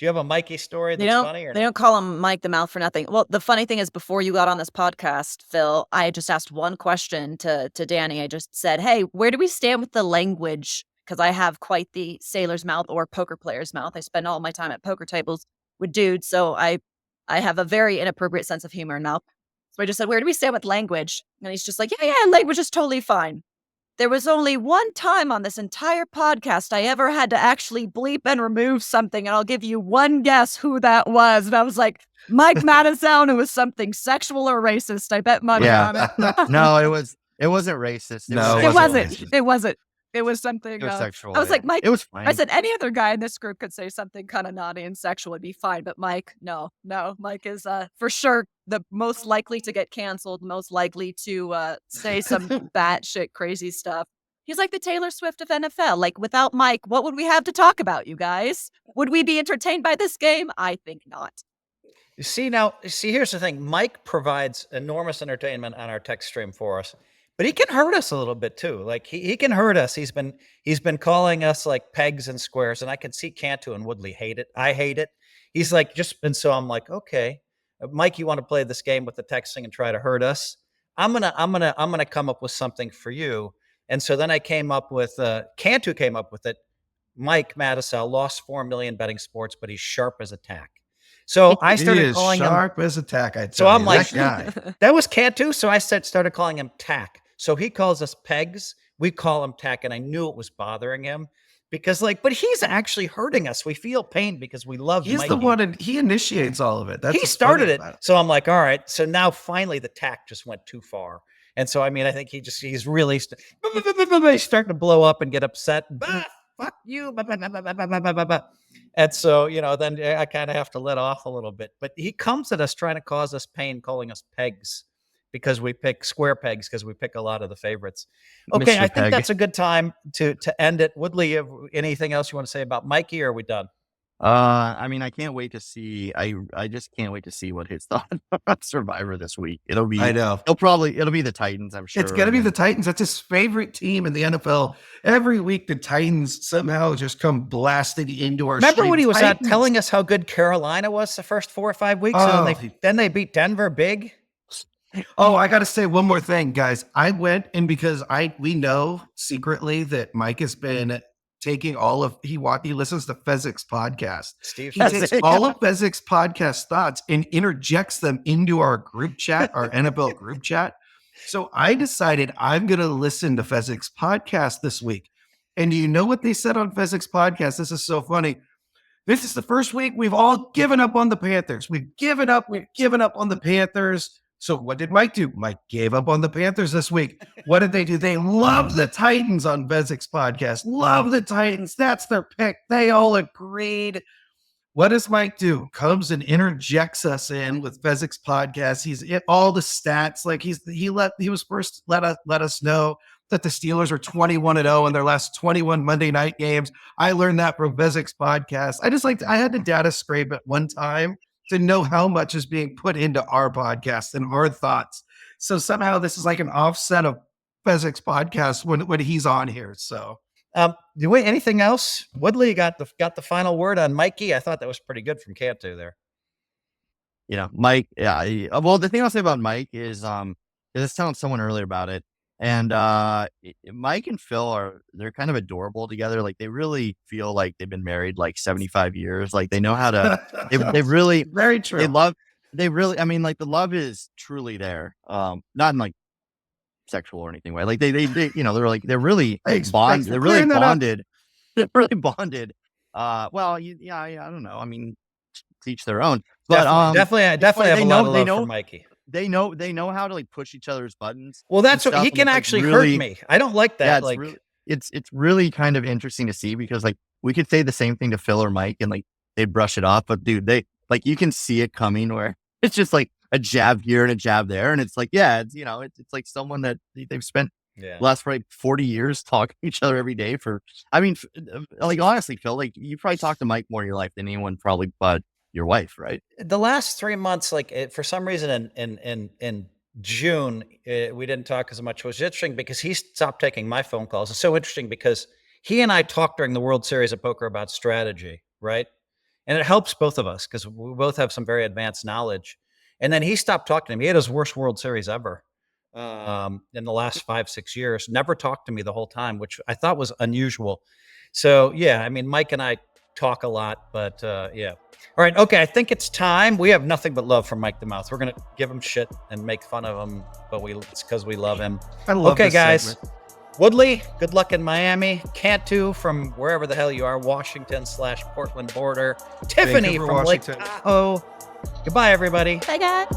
have a Mikey story that's funny? Or they don't call him Mike the Mouth for nothing. Well, the funny thing is, before you got on this podcast, Phil, I just asked one question to Danny. I just said, hey, where do we stand with the language? Because I have quite the sailor's mouth or poker player's mouth. I spend all my time at poker tables with dudes. So I have a very inappropriate sense of humor now. So I just said, where do we stand with language? And he's just like, yeah, language is totally fine. There was only one time on this entire podcast I ever had to actually bleep and remove something, and I'll give you one guess who that was. And I was like, Mike Matusow, and it was something sexual or racist. I bet money on it. No, it wasn't racist. It wasn't. It was something. It was sexual. I was like, Mike. It was fine. I said any other guy in this group could say something kind of naughty and sexual would be fine, but Mike, no. Mike is for sure the most likely to get canceled, most likely to say some batshit crazy stuff. He's like the Taylor Swift of NFL. Like, without Mike, what would we have to talk about, you guys? Would we be entertained by this game? I think not. See, here's the thing. Mike provides enormous entertainment on our text stream for us. But he can hurt us a little bit too. Like he can hurt us. He's been calling us like pegs and squares, and I can see Cantu and Woodley hate it. I hate it. He's like and so I'm like, okay, Mike, you want to play this game with the texting and try to hurt us? I'm gonna come up with something for you. And so then I came up with Cantu came up with it. Mike Matusow lost $4 million betting sports, but he's sharp as a tack. So I started calling him sharp as a tack. I'm like, that guy. That was Cantu. So I started calling him Tack. So he calls us pegs. We call him Tack, and I knew it was bothering him because, but he's actually hurting us. We feel pain because we love. He's Mikey. the one, and he initiates all of it. He started it. So I'm like, all right. So now finally, the Tack just went too far, and so I mean, I think he's really he's starting to blow up and get upset. Fuck you. And so, then I kind of have to let off a little bit. But he comes at us trying to cause us pain, calling us pegs because we pick square pegs because we pick a lot of the favorites. Okay, Mr. I think Peg. that's a good time to end it. Woodley, anything else you want to say about Mikey, or are we done? I mean, I can't wait to see. I just can't wait to see what his thought on Survivor this week. It'll be. I know. It'll be the Titans. I'm sure It's going to be the Titans. That's his favorite team in the NFL. Every week, the Titans somehow just come blasting into our. Remember when he was out Titans. telling us how good Carolina was the first 4 or 5 weeks, and then they beat Denver big. Oh, I got to say one more thing, guys. I went and because we know secretly that Mike has been taking all of he listens to Fezzik's podcast. Steve He takes all of Fezzik's podcast thoughts and interjects them into our group chat, our NFL group chat. So I decided I'm going to listen to Fezzik's podcast this week. And do you know what they said on Fezzik's podcast? This is so funny. This is the first week we've all given up on the Panthers. We've given up on the Panthers. So what did Mike do? Mike gave up on the Panthers this week. What did they do? They love the Titans on Fezzik's podcast. Love the Titans. That's their pick. They all agreed. What does Mike do? Comes and interjects us in with Fezzik's podcast. He's at all the stats. Like he was first let us know that the Steelers are 21-0 in their last 21 Monday night games. I learned that from Fezzik's podcast. I had to data scrape at one time to know how much is being put into our podcast and our thoughts. So somehow this is like an offset of Fezzik's podcast when he's on here. So anything else? Woodley got the final word on Mikey. I thought that was pretty good from Cantu there. Mike. Yeah. Well, the thing I'll say about Mike is, I was telling someone earlier about it, and Mike and Phil they're kind of adorable together. Like they really feel like they've been married like 75 years. Like they know how to. They really very true. I mean, like the love is truly there. Not in like sexual or anything way. Like they they're really bonded. They're really bonded. They're really bonded. Well, I don't know. I mean, teach their own. But definitely have a lot of love for Mikey. They know how to like push each other's buttons. Well, that's what he can actually hurt me. I don't like that. It's really kind of interesting to see because like we could say the same thing to Phil or Mike and like they brush it off, but dude, they like you can see it coming where it's just like a jab here and a jab there, and it's like it's like someone that they've spent last probably 40 years talking to each other every day for. I mean, like honestly, Phil, like you probably talked to Mike more in your life than anyone probably but your wife, right? The last 3 months, like for some reason in June, we didn't talk as much. It was interesting because he stopped taking my phone calls. It's so interesting because he and I talked during the World Series of Poker about strategy, right? And it helps both of us because we both have some very advanced knowledge. And then he stopped talking to me. He had his worst World Series ever in the last 5-6 years. Never talked to me the whole time, which I thought was unusual. So, yeah, I mean, Mike and I talk a lot, but yeah. All right. Okay. I think it's time. We have nothing but love for Mike the Mouth. We're going to give him shit and make fun of him, but it's because we love him. I love okay, this guys. segment. Woodley, good luck in Miami. Cantu from wherever the hell you are, Washington/Portland border. Tiffany Vancouver, from Washington. Lake Tahoe. Goodbye, everybody. Bye, guys.